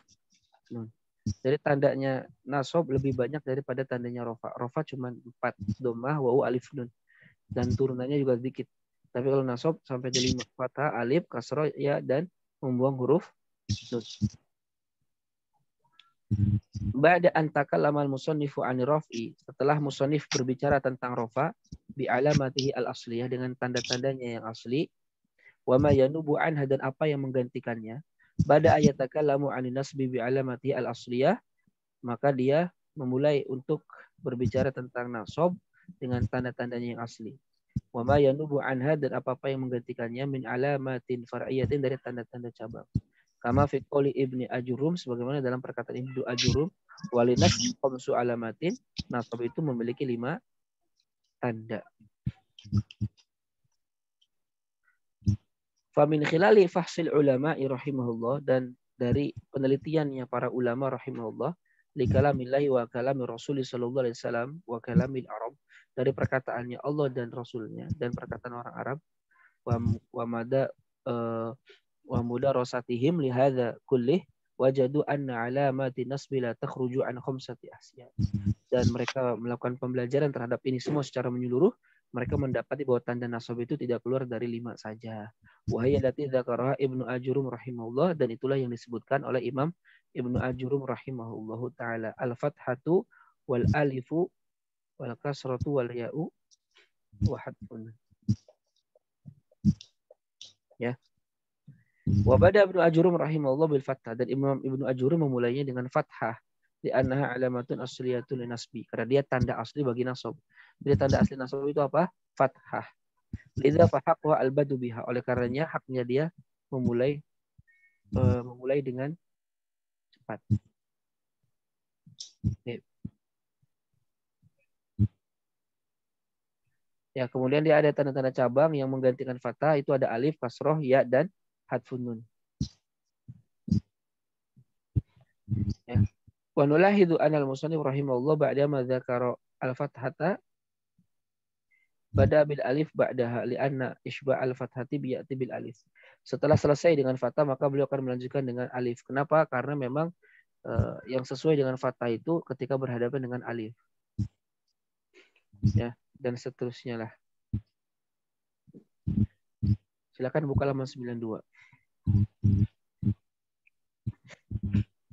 nun. Jadi tandanya nasab lebih banyak daripada tandanya rofa. Rofa cuma 4, dhammah, wawu, alif, nun. Dan turunannya juga sedikit. Tapi kalau nasab sampai di 5, fathah, alif, kasrah, ya, dan membuang huruf nun. Ba'da an takallama al-musannifu 'ani raf'i, setelah musannif berbicara tentang rafa bi alamatihi al-asliyah dengan tanda-tandanya yang asli, wa ma yanubu anha dan apa yang menggantikannya. Ba'da ayat takallamu 'ani nasbi bi alamatihi al-asliyah, maka dia memulai untuk berbicara tentang nasab dengan tanda-tandanya yang asli. Wa ma yanubu anha dan apa-apa yang menggantikannya min alamatin far'iyatin dari tanda-tanda cabang. Kama fi qouli Ibni Ajurum, sebagaimana dalam perkataan Ibnu Ajurum, walinas khamsu alamatin, nasab itu memiliki 5 tanda. Fa min khilali fahsil ulama'i rahimahullah, dan dari penelitiannya para ulama rahimahullah, li kalamillahi wa kalami Rasul sallallahu alaihi wasallam wa kalamil Arab, dari perkataannya Allah dan Rasulnya dan perkataan orang Arab, wa mudarasatihim li hadza kullih wajadu anna alamati nasbi la takhruju an khamsati asya. Dan mereka melakukan pembelajaran terhadap ini semua secara menyeluruh, mereka mendapati bahwa tanda nasab itu tidak keluar dari 5 saja. Wa hiya allati dzakaraha Ibnu Ajurum rahimahullah, dan itulah yang disebutkan oleh Imam Ibnu Ajurum rahimahullahu taala. Al-fathatu wal alifu wal kasratu wal ya'u wa hadfun. Ya. Wa bada Ibnu Ajurum rahimahullah bil fathah, dan Imam Ibnu Ajurum memulainya dengan fathah di annaha alamatun asliyatun linasbi, karena dia tanda asli bagi nasab. Jadi tanda asli nasab itu apa? Fathah. Lidza fahaqwa al-badu biha, oleh karenanya haknya dia memulai dengan cepat. Ya, kemudian dia ada tanda-tanda cabang yang menggantikan fathah, itu ada alif, kasroh, ya, dan hadfun nun. Ya. Wa nulahidu anal musannif rahimahullah ba'da ma dzakara al-fathata bada bil alif ba'daha li'anna isba' al-fathati biya'ti bil alif. Setelah selesai dengan fathah, maka beliau akan melanjutkan dengan alif. Kenapa? Karena memang yang sesuai dengan fathah itu ketika berhadapan dengan alif. Ya, dan seterusnya lah. Silakan buka halaman 92.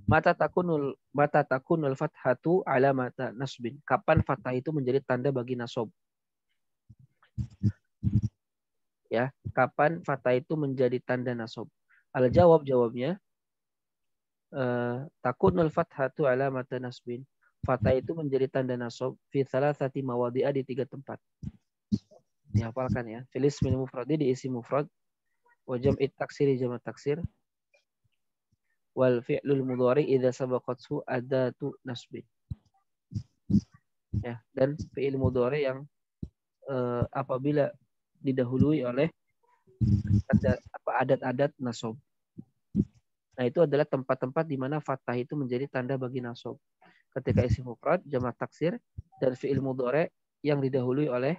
Mata takunul fathatu alamata nasbin. Kapan fathah itu menjadi tanda bagi nasab? Ya, kapan fathah itu menjadi tanda nasab? Jawabnya takunul fathatu alamata nasbin. Fathah itu menjadi tanda nasab fi thalathati mawadhi'a, di 3 tempat. Dihafalkan ya. Fil ismil mufradi, di isim mufrad, wa jam'it taksiri, jamak taksir, wal fi'lul mudhari idza sabaqathu adatu nasbin. Ya, dan fi'il mudhari yang apabila didahului oleh adat-adat nasab. Nah, itu adalah tempat-tempat di mana fathah itu menjadi tanda bagi nasab. Ketika isim mufrad, jamak taksir, dan fi'il mudhari yang didahului oleh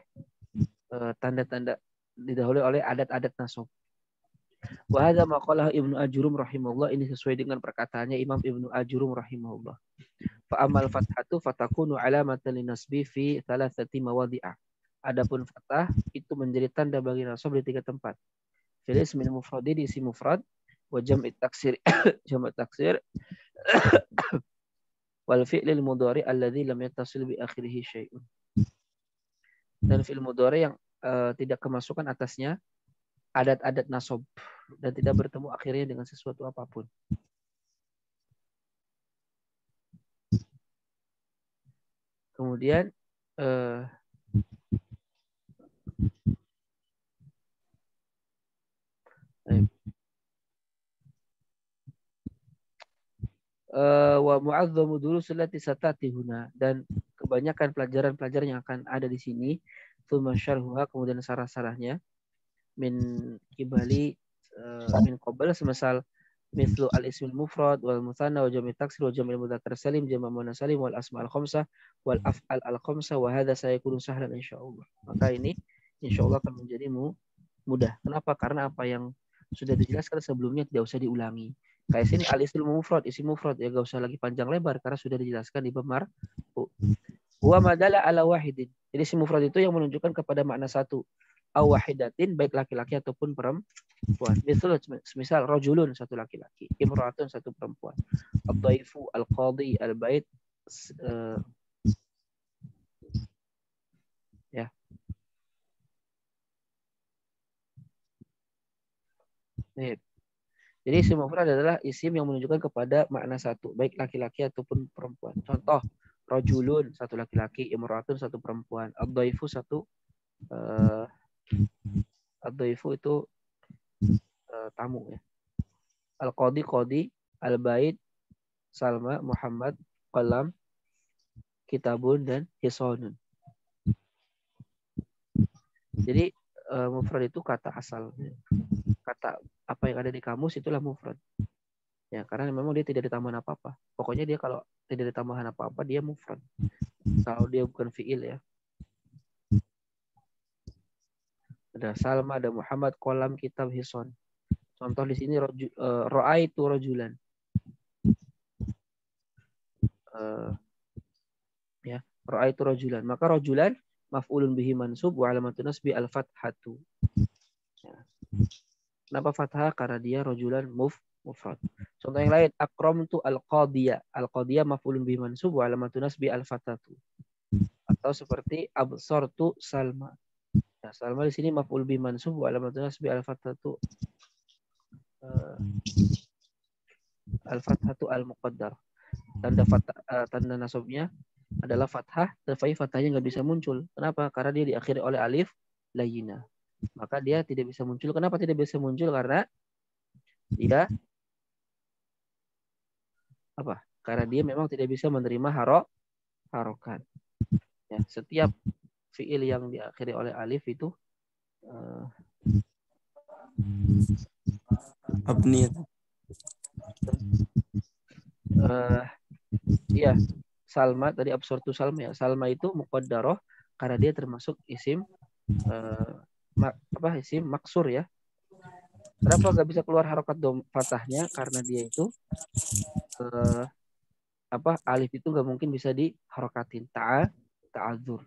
tanda-tanda, didahului oleh adat-adat nasab. Wa hadza maqalah Ibnu Ajurum rahimahullah, ini sesuai dengan perkataannya Imam Ibnu Ajurum rahimahullah. Fa amal fathatu fatakunu alamatan linasbi fi thalathati mawadhi'a. Adapun fathah itu menjadi tanda bagi nasab di 3 tempat. Fil ismil mufradi, di isim mufrad, wa jam'it taksir, jamak taksir, wal fi'lil mudhari alladzi lam yattasil bi akhirih syai'un. Dan fi'il mudhari yang tidak kemasukan atasnya adat-adat nasab dan tidak bertemu akhirnya dengan sesuatu apapun. Kemudian wa mu'azzamu durus allati satati huna, dan kebanyakan pelajaran-pelajaran yang akan ada di sini, tsumma syarhuha, kemudian sarah-sarahnya, min kibali min qabla, semisal mislu al-ismil mufrad wal mutsanna wa jam'it taksir wa jam'il mudzakkar salim, jama' muannas salim, wal asma'ul khamsah wal af'al al-khamsah, wa hadza sayakunu sahlan insyaallah. Maka ini insyaallah akan menjadi mudah. Kenapa? Karena apa yang sudah dijelaskan sebelumnya, tidak usah diulangi. Kayak sini al-isim mufrad, isim mufrad ya gak usah lagi panjang lebar karena sudah dijelaskan di bab marfu. Wa madala ala wahidin. Jadi isim mufrad itu yang menunjukkan kepada makna satu. Aw wahidatin, baik laki-laki ataupun perempuan. Misal rajulun, satu laki-laki, imra'atun, satu perempuan. Ad-dhaifu, al-qadhi, al-bait, ya. Nih. Jadi isim mufrad adalah isim yang menunjukkan kepada makna satu, baik laki-laki ataupun perempuan. Contoh, rajulun, satu laki-laki, imra'atun, satu perempuan. Ad-dhaifu, satu ad-dhaifu itu tamu ya. Al-qadhi, qadhi, al-bait, Salma, Muhammad, qalam, kitabun, dan hisonun. Jadi mufrad itu kata asal. Kata apa yang ada di kamus itulah mufrad. Ya, karena memang dia tidak ditambahkan apa-apa. Pokoknya dia kalau tidak ditambahkan apa-apa dia mufrad. Kalau dia bukan fiil ya. Ada Salma, ada Muhammad, qalam, kitab, hison. Contoh di sini ra'aitu rajulan. Ya, ra'aitu rajulan. Maka rajulan maf'ulun bihi mansub wa alamatun nasbi al-fathatu. Ya. Kenapa fathah? Karena dia rajulan mufrad. Contoh yang lain, akramtu al-qadiyah. Al-qadiyah maf'ulun bihi mansub wa alamatun nasbi al-fathatu. Atau seperti absartu Salma. Nah, Salma di sini maf'ul bihi mansub wa alamatun nasbi al-fathatu. Al-fathatu al-muqaddar. Tanda nasabnya adalah fathah, tapi fathahnya nggak bisa muncul. Kenapa? Karena dia diakhiri oleh alif layyinah. Maka dia tidak bisa muncul. Kenapa tidak bisa muncul? Karena dia apa? Karena dia memang tidak bisa menerima harokat. Ya, setiap fiil yang diakhiri oleh alif itu abni. Iya, Salma tadi absurdu Salma ya. Salma itu muqaddarah karena dia termasuk isim isim maksur ya. Kenapa nggak bisa keluar harokat fathahnya? Karena dia itu alif itu nggak mungkin bisa diharokatin. Ta'adzur.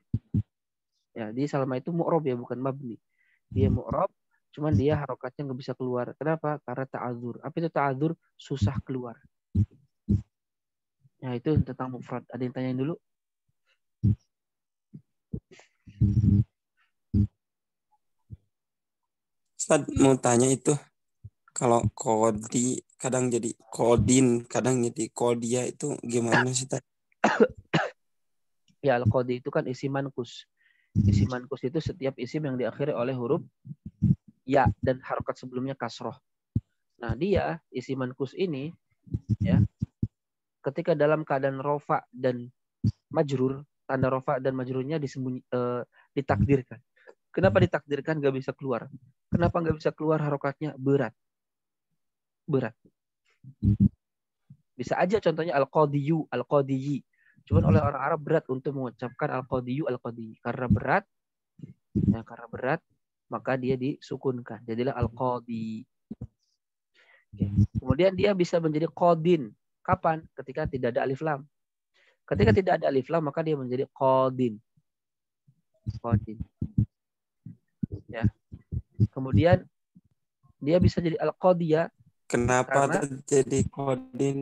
Ya, di Salma itu mu'rob ya, bukan mabni. Dia mu'rob, cuman dia harokatnya nggak bisa keluar. Kenapa? Karena ta'adzur. Apa itu ta'adzur? Susah keluar. Ya, itu tentang mufrad. Ada yang tanyain dulu? Ustaz mau tanya itu, kalau kodi kadang jadi kodin, kadang jadi kodia itu gimana sih Ustaz? Ya, al-qadi itu kan isim mankus. Isim mankus itu setiap isim yang diakhiri oleh huruf ya dan harokat sebelumnya kasroh. Nah, dia isim mankus ini ya, ketika dalam keadaan rofa dan majrur, tanda rofa dan majrurnya ditakdirkan. Kenapa ditakdirkan nggak bisa keluar? Kenapa nggak bisa keluar harokatnya? Berat. Bisa aja contohnya al-qadiyu, al-qadiyi. Cuman oleh orang Arab berat untuk mengucapkan al-qadiyu, al-qadiyi. Karena berat, maka dia disukunkan. Jadilah al-qadi. Oke. Kemudian dia bisa menjadi qadin. Kapan? Ketika tidak ada alif lam. Ketika tidak ada alif lam, maka dia menjadi qadin. Qadin. Ya. Kemudian dia bisa jadi al-qadiyah. Kenapa jadi qadin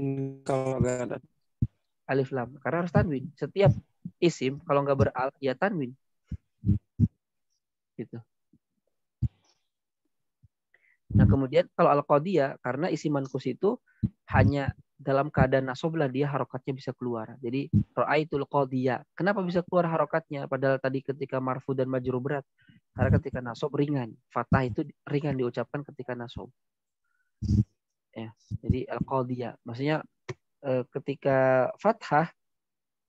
kalau nggak ada alif lam? Karena harus tanwin. Setiap isim kalau nggak beral ya tanwin. Gitu. Nah, kemudian kalau al-qadiyah, karena isim mankus itu hanya dalam keadaan nasab lah dia harokatnya bisa keluar. Jadi ra'aitul qadiyah. Kenapa bisa keluar harokatnya? Padahal tadi ketika marfu dan majrur berat. Karena ketika nasab ringan. Fathah itu ringan diucapkan ketika nasab. Ya, jadi al-qadiyah. Maksudnya ketika fathah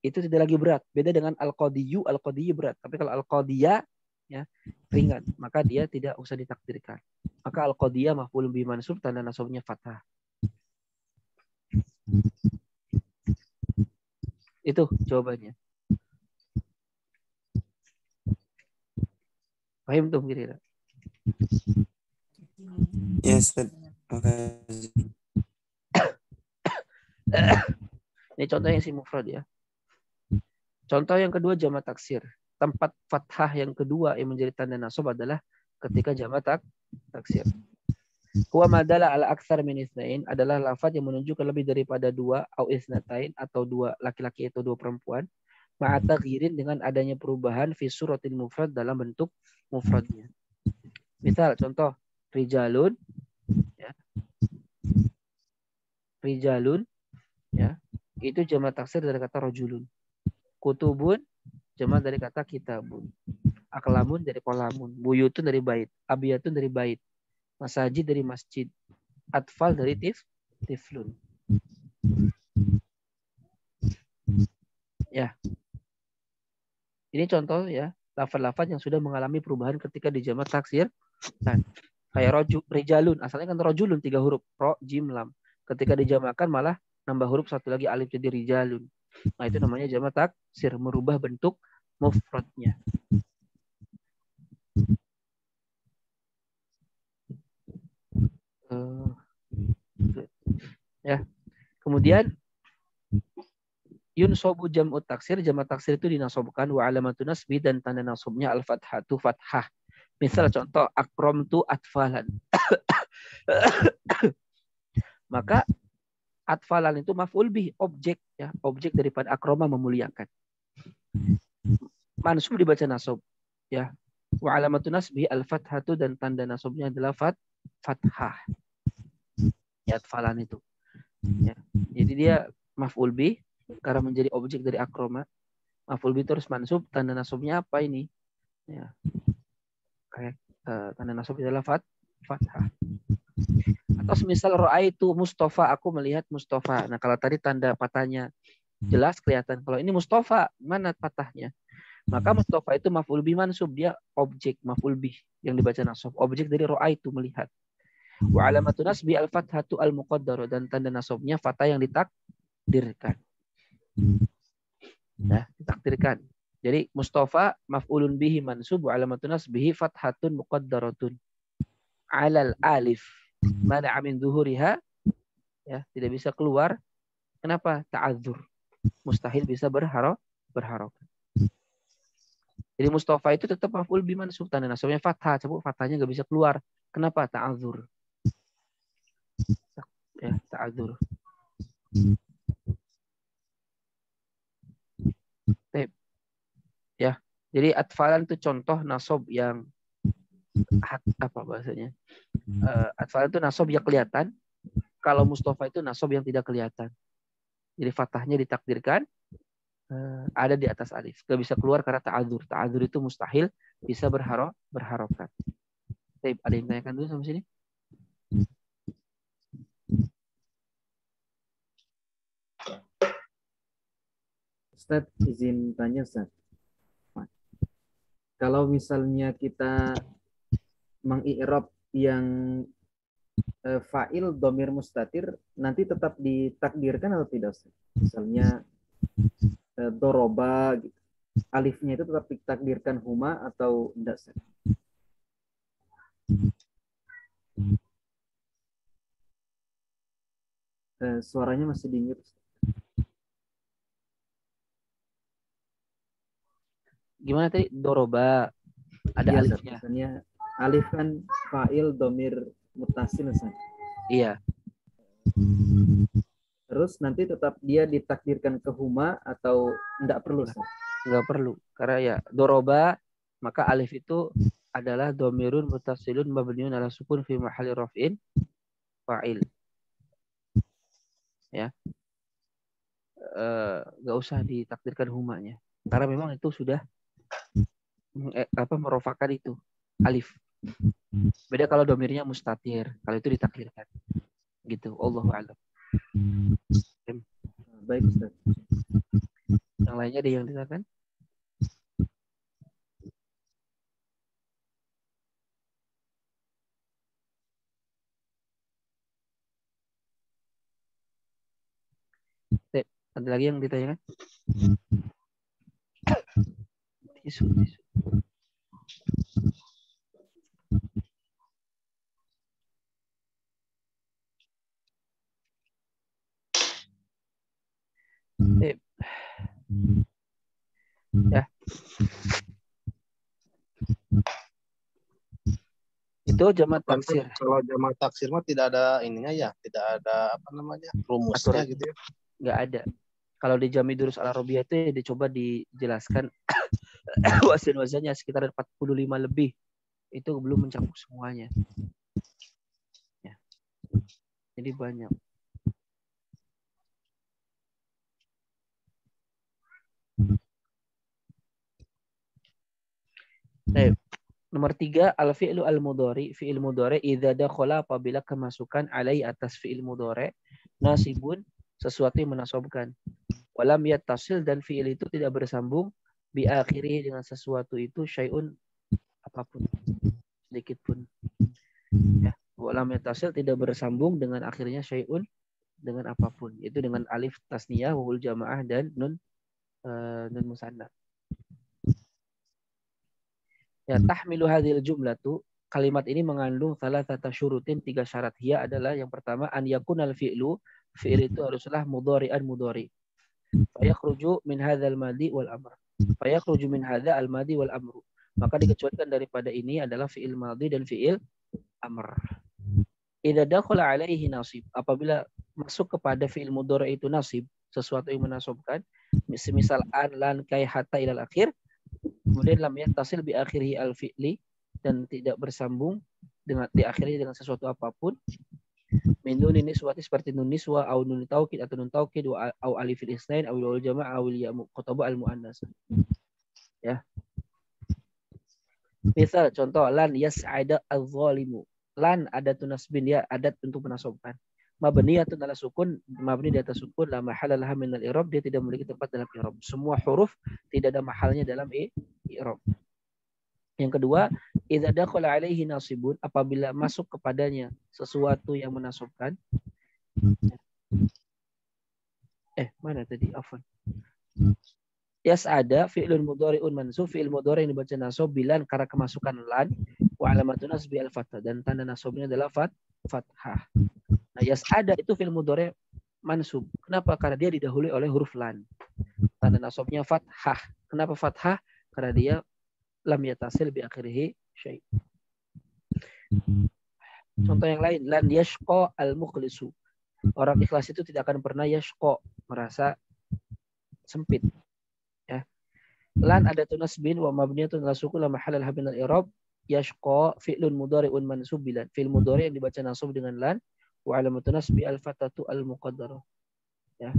itu tidak lagi berat. Beda dengan al-qadiyu, al-qadiyi berat. Tapi kalau al-qadiyah ya ringan, maka dia tidak usah ditakdirkan. Maka al-qadiyah maf'ulun bihi mansub, tanda nasabnya fathah. Itu jawabannya. Paham tuh kira-kira? Ya, Ustaz. Makasih. Ini contoh yang isim mufrad ya. Contoh yang kedua jamak taksir. Tempat fathah yang kedua yang menjadi tanda nasab adalah ketika jamak taksir. Huwa madala ala aktsar min itsnain adalah lafaz yang menunjukkan lebih daripada dua au isnatain atau dua laki-laki atau dua perempuan. Ma'ata ghirin dengan adanya perubahan fi suratil mufrad dalam bentuk mufradnya. Misal contoh rijalun ya. Rijalun ya. Itu jamak taksir dari kata rajulun. Kutubun jamak dari kata kitabun. Aklamun dari kolamun. Buyutun dari bait. Abiyatun dari bait. Masajid dari masjid. Atfal dari tiflun. Ya. Ini contoh ya. Lafaz-lafaz yang sudah mengalami perubahan ketika di jamak taksir. Nah, kayak rijalun. Asalnya kan rajulun 3 huruf. Ro, jim, lam. Ketika dijamakan malah nambah huruf satu lagi alif jadi rijalun. Nah itu namanya jamak taksir, merubah bentuk mufradnya. Ya. Kemudian yunsobu jam'u taksir, jamak taksir itu dinasobkan wa alamatun nasbi dan tanda nasabnya al-fathatu fathah. Misal contoh akramtu atfalan. Maka atfalan itu maf'ul bih, objek ya, objek daripada akroma memuliakan. Mansub dibaca nasab ya. Wa alamatun nasbi al-fathatu dan tanda nasabnya adalah fathah. Ya atfalan itu. Ya. Jadi dia maf'ul bih karena menjadi objek dari akroma. Maf'ul bih terus mansub, tanda nasabnya apa ini? Ya. Kayak tanda nasabnya adalah fathah. Atau misal ra'aitu Mustafa, aku melihat Mustafa. Nah, kalau tadi tanda patahnya jelas kelihatan. Kalau ini Mustafa, mana patahnya? Maka Mustafa itu maf'ul bih mansub, dia objek maf'ul bih yang dibaca nasab, objek dari ra'aitu melihat. Wa alamatun nasbi al-fathatu al-muqaddarah dan tanda nasabnya fathah yang ditakdirkan. Nah, ditakdirkan. Jadi Mustafa maf'ulun bihi mansub wa alamatun nasbihi fathatun muqaddaratun 'alal alif. Mana amin zuhuriha ya, tidak bisa keluar. Kenapa? Ta'adzur. Mustahil bisa berharokat. Jadi Mustafa itu tetap maf'ul bi mansub, tanda nasabnya fathah, sebab fathahnya enggak bisa keluar. Kenapa? Ta'adzur. Ya, ta'adzur. Ya. Jadi atfalan itu contoh nasab yang apa bahasanya? Atfalan itu nasab yang kelihatan. Kalau Mustafa itu nasab yang tidak kelihatan. Jadi fathahnya ditakdirkan ada di atas alif. Gak bisa keluar karena ta'adzur. Ta'adzur itu mustahil bisa berharokat. Ada yang tanyakan dulu sampai sini? Ustaz, izin tanya Ustaz. Kalau misalnya kita mengi'rab yang fa'il dhamir mustatir, nanti tetap ditakdirkan atau tidak Ustaz? Misalnya doroba gitu. Alifnya itu tetap ditakdirkan huma atau enggak Ustaz? Suaranya masih dingin Ustaz. Gimana tadi? Doroba. Ada ya, alifnya. Misalnya alif kan fa'il dhamir muttasil Ustaz. Iya. Terus nanti tetap dia ditakdirkan ke huma atau enggak perlu Ustaz? Enggak perlu. Karena ya doroba, maka alif itu adalah dhamirun muttasilun mabniun ala sukun fi mahalli raf'in fa'il. Ya. Enggak usah ditakdirkan humanya. Karena memang itu sudah merofakan itu alif. Beda kalau domirnya mustatir, kalau itu ditakdirkan. Gitu. Allahu a'lam. Baik Ustaz. Yang lainnya ada yang ditanyakan? Ada lagi yang ditanyakan? Tisu. Ya. Itu jamak taksir. Kalau jamak taksir mah tidak ada ininya ya, tidak ada apa namanya rumusnya Aturan. gitu ya. Nggak ada. Kalau di Jami Durus Al-Arabiyah itu dicoba dijelaskan wasan-wasannya sekitar 45 lebih. Itu belum mencakup semuanya. Ya. Jadi banyak. Baik. Nomor 3, al-fi'lu al-mudhari. Fi'il mudhari idza dakhala apabila kemasukan alai atas fi'il mudhari nasibun, sesuatu yang menasobkan. Walam yattasil, dan fi'il itu tidak bersambung bi akhiri dengan sesuatu itu syai'un, apapun, sedikit pun. Ya. Walam yattasil, tidak bersambung dengan akhirnya syai'un, dengan apapun. Itu dengan alif tasniyah, wawul jamaah, dan nun musanna. Ya, tahmilu hadhil jumlatu, kalimat ini mengandung thalathata syurutin, 3 syarat. Hiya adalah yang pertama, an yakunal fi'lu, fi'il itu haruslah mudhari'an mudhari. Fayakhruju min hadzal madi wal amr. Fayakhruju min hadza al madi wal amru. Maka dikecualikan daripada ini adalah fi'il madhi dan fi'il amr. Idza dakhala alaihi nasib, apabila masuk kepada fi'il mudhari itu nasib, sesuatu yang menasobkan, semisal an, lan, kai, hatta ilal akhir, kemudian lam yattasil bi akhirih al fi'li, dan tidak bersambung dengan diakhiri dengan sesuatu apapun, min nun niswati, seperti nun niswa, au nun taukid atau nun taukid, au alifil isnain, au al jama', au ya muqatabah al muannas. Ya. Misal contoh, lan yas'ada az-zalimu. Lan adatun nasbin, ya adat untuk menasobkan. Mabniyatun ala sukun, mabni di atas sukun, la mahala laha min al-i'rab, dia tidak memiliki tempat dalam i'rab. Semua huruf tidak ada mahalnya dalam i'rab. Yang kedua, idza dakhala alaihi nasibun, apabila masuk kepadanya sesuatu yang menasobkan. Mana tadi? Afwan. Yas'ada fi'lun mudhari'un mansub, fi'il mudhari yang dibaca nasab bilan karena kemasukan lan, wa alamatun nasbi al-fathah, dan tanda nasabnya adalah fathah. Nah, yas'ada itu fi'il mudhari mansub. Kenapa? Karena dia didahului oleh huruf lan. Tanda nasabnya fathah. Kenapa fathah? Karena dia lam yatasil bi akhirih syai'. Contoh yang lain, lan yashqa al-mukhlisu. Orang ikhlas itu tidak akan pernah yashqa, merasa sempit. Ya. Lan adatun nasbin wa mabniyatun ala sukun la mahalla laha min al-i'rab. Yashqa fi'lun mudhari'un mansub bilan. Fi'il mudhari yang dibaca nasab dengan lan, wa alamatun nasbi al-fatatu al-muqaddarah. Ya.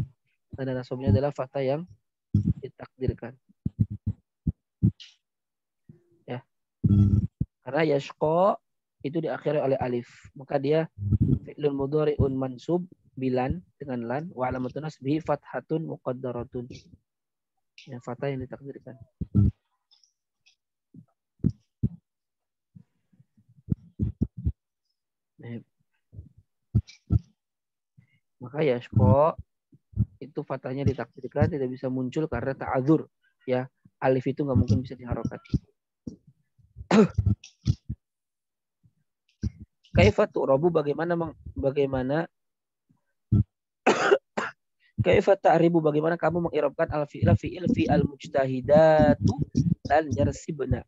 Tanda nasabnya adalah fathah yang ditakdirkan. Ya. Karena yashqa itu diakhiri oleh alif, maka dia fi'lun mudhari'un mansub bilan dengan lan, wa alamatun nasbi fathatun muqaddaratun. Yang fathah yang ditakdirkan. Maka yashqa itu fathahnya ditakdirkan, tidak bisa muncul karena ta'adzur. Ya, alif itu nggak mungkin bisa diharokat. Kaifa tu'rabu, bagaimana kaifa ta'ribu, bagaimana kamu mengirabkan al-fi'la fi'il fi al-mujtahidatu lan yarsibna.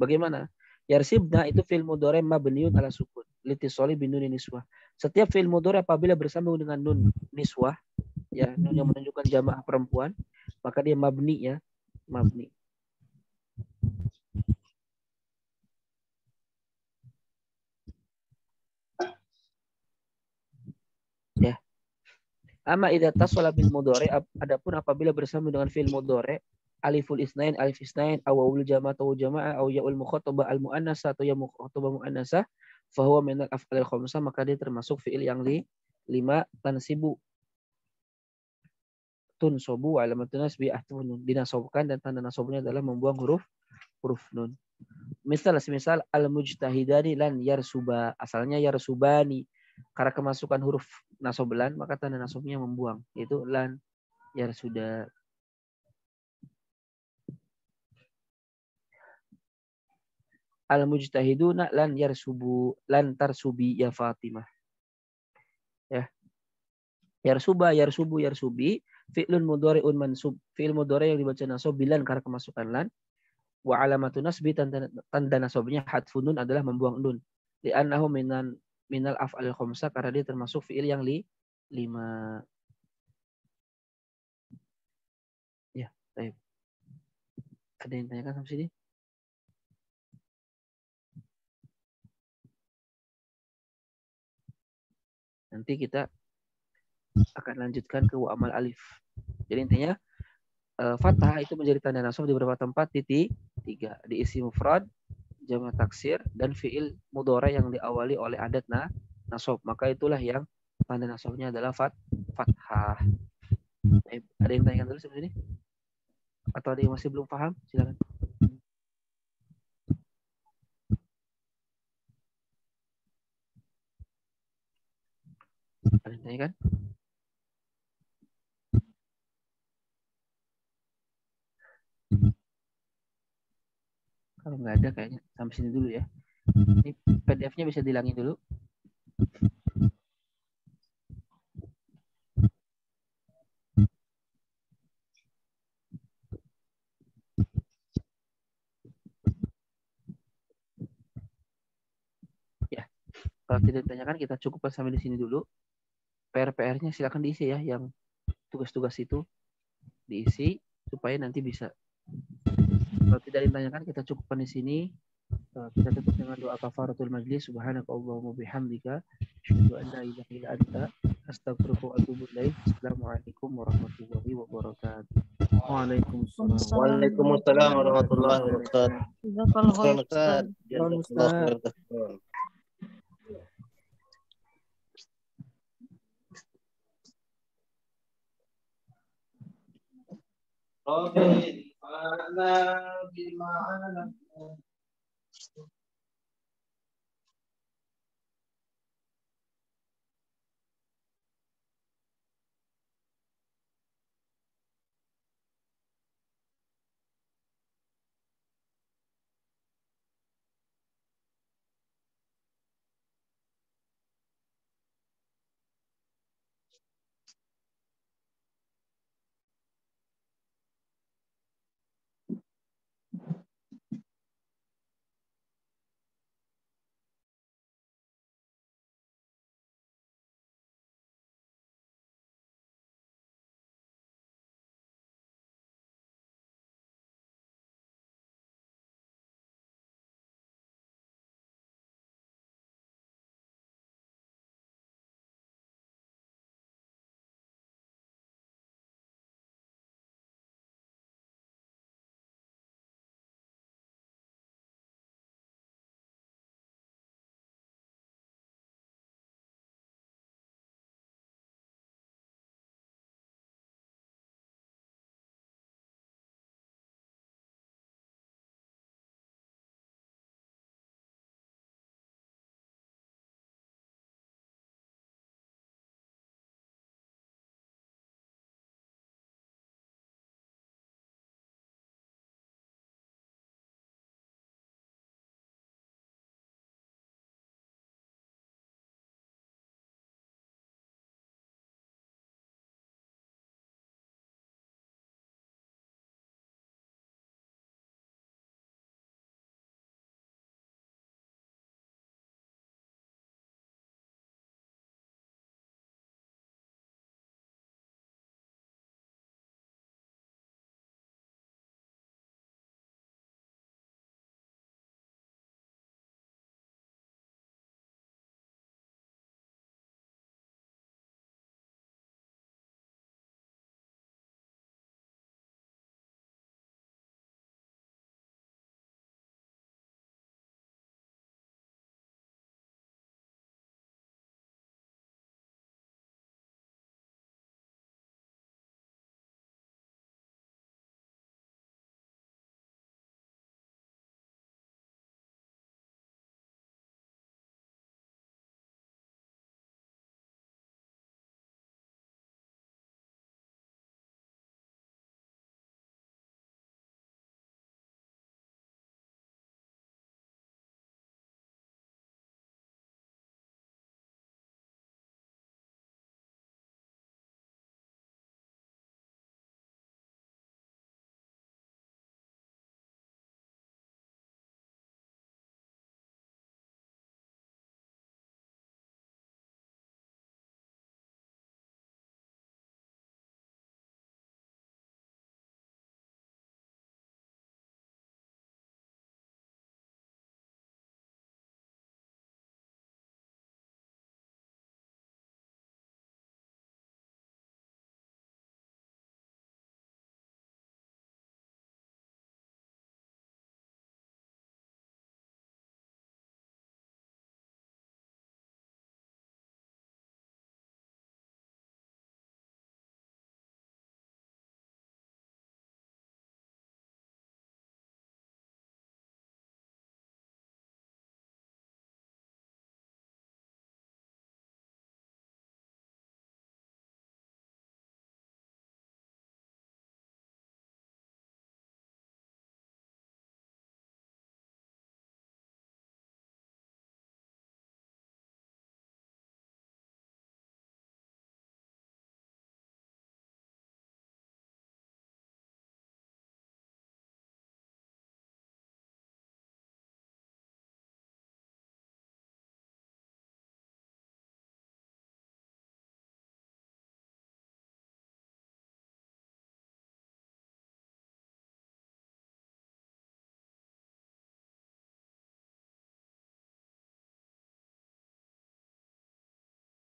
Bagaimana? Yarsibna itu fi'il mudhari mabniun ala sukun litisali bin nun niswah. Setiap fi'il mudhari apabila bersambung dengan nun niswah, ya, nun yang menunjukkan jamaah perempuan, maka dia mabni, ya, mabni. Ya. Amma idza tasala bil mudhari, adapun apabila bersambung dengan fi'il mudhari, aliful isnain, alif isnain, aw wawul jamaah atau jamaah, aw ya'ul mukhatabah al muannasah atau ya mukhatabah muannasah, fa huwa min al af'al khamsah, maka dia termasuk fi'il yang 5, tansibu, tunsabu, alamatun nasbi ahtun, dinasabkan dan tanda nasabnya adalah membuang huruf nun. Misal al mujtahidani lan yarsuba, asalnya yarsubani. Karena kemasukan huruf nasab lan, maka tanda nasabnya membuang, yaitu lan yarsuda. Al mujtahiduna lan yarsubu, lan tarsubi ya Fatimah. Ya. Yarsuba, yarsubu, yarsubi, fi'lun mudhari'un mansub. Fi'il mudhari yang dibaca nasab bilan karena kemasukan lan. Wa alamatu nasbi tanda nasabnya hadfun nun adalah membuang nun. Li'annahu minal af'alil khamsah karena dia termasuk fi'il yang 5. Ya, baik. Ada yang tanyakan sampai sini? Nanti kita akan lanjutkan ke wa'amal alif. Jadi intinya fathah itu menjadi tanda nasab di beberapa tempat titik 3. Di isi mufrad, jamak taksir, dan fi'il mudhari yang diawali oleh adat nasab. Maka itulah yang tanda nasabnya adalah fathah. Ada yang tanyakan dulu sebelum ini? Atau ada yang masih belum paham? Silakan. Ada yang tanyakan? Kalau nggak ada kayaknya sampai sini dulu ya. Ini PDF-nya bisa dihilangin dulu. Ya, kalau tidak ditanyakan kita cukupkan sampai di sini dulu. PR-nya silakan diisi ya, yang tugas-tugas itu diisi supaya nanti bisa. Kalau tidak ditanyakan kita cukupkan di sini. Kita tutup dengan doa kafaratul majlis. Subhanakallahumma bihamdika asyhadu an la ilaha illa anta astaghfiruka wa atubu ilaik. Assalamualaikum warahmatullahi wabarakatuh. Waalaikumsalam warahmatullahi wabarakatuh. Jazakallahu khairan.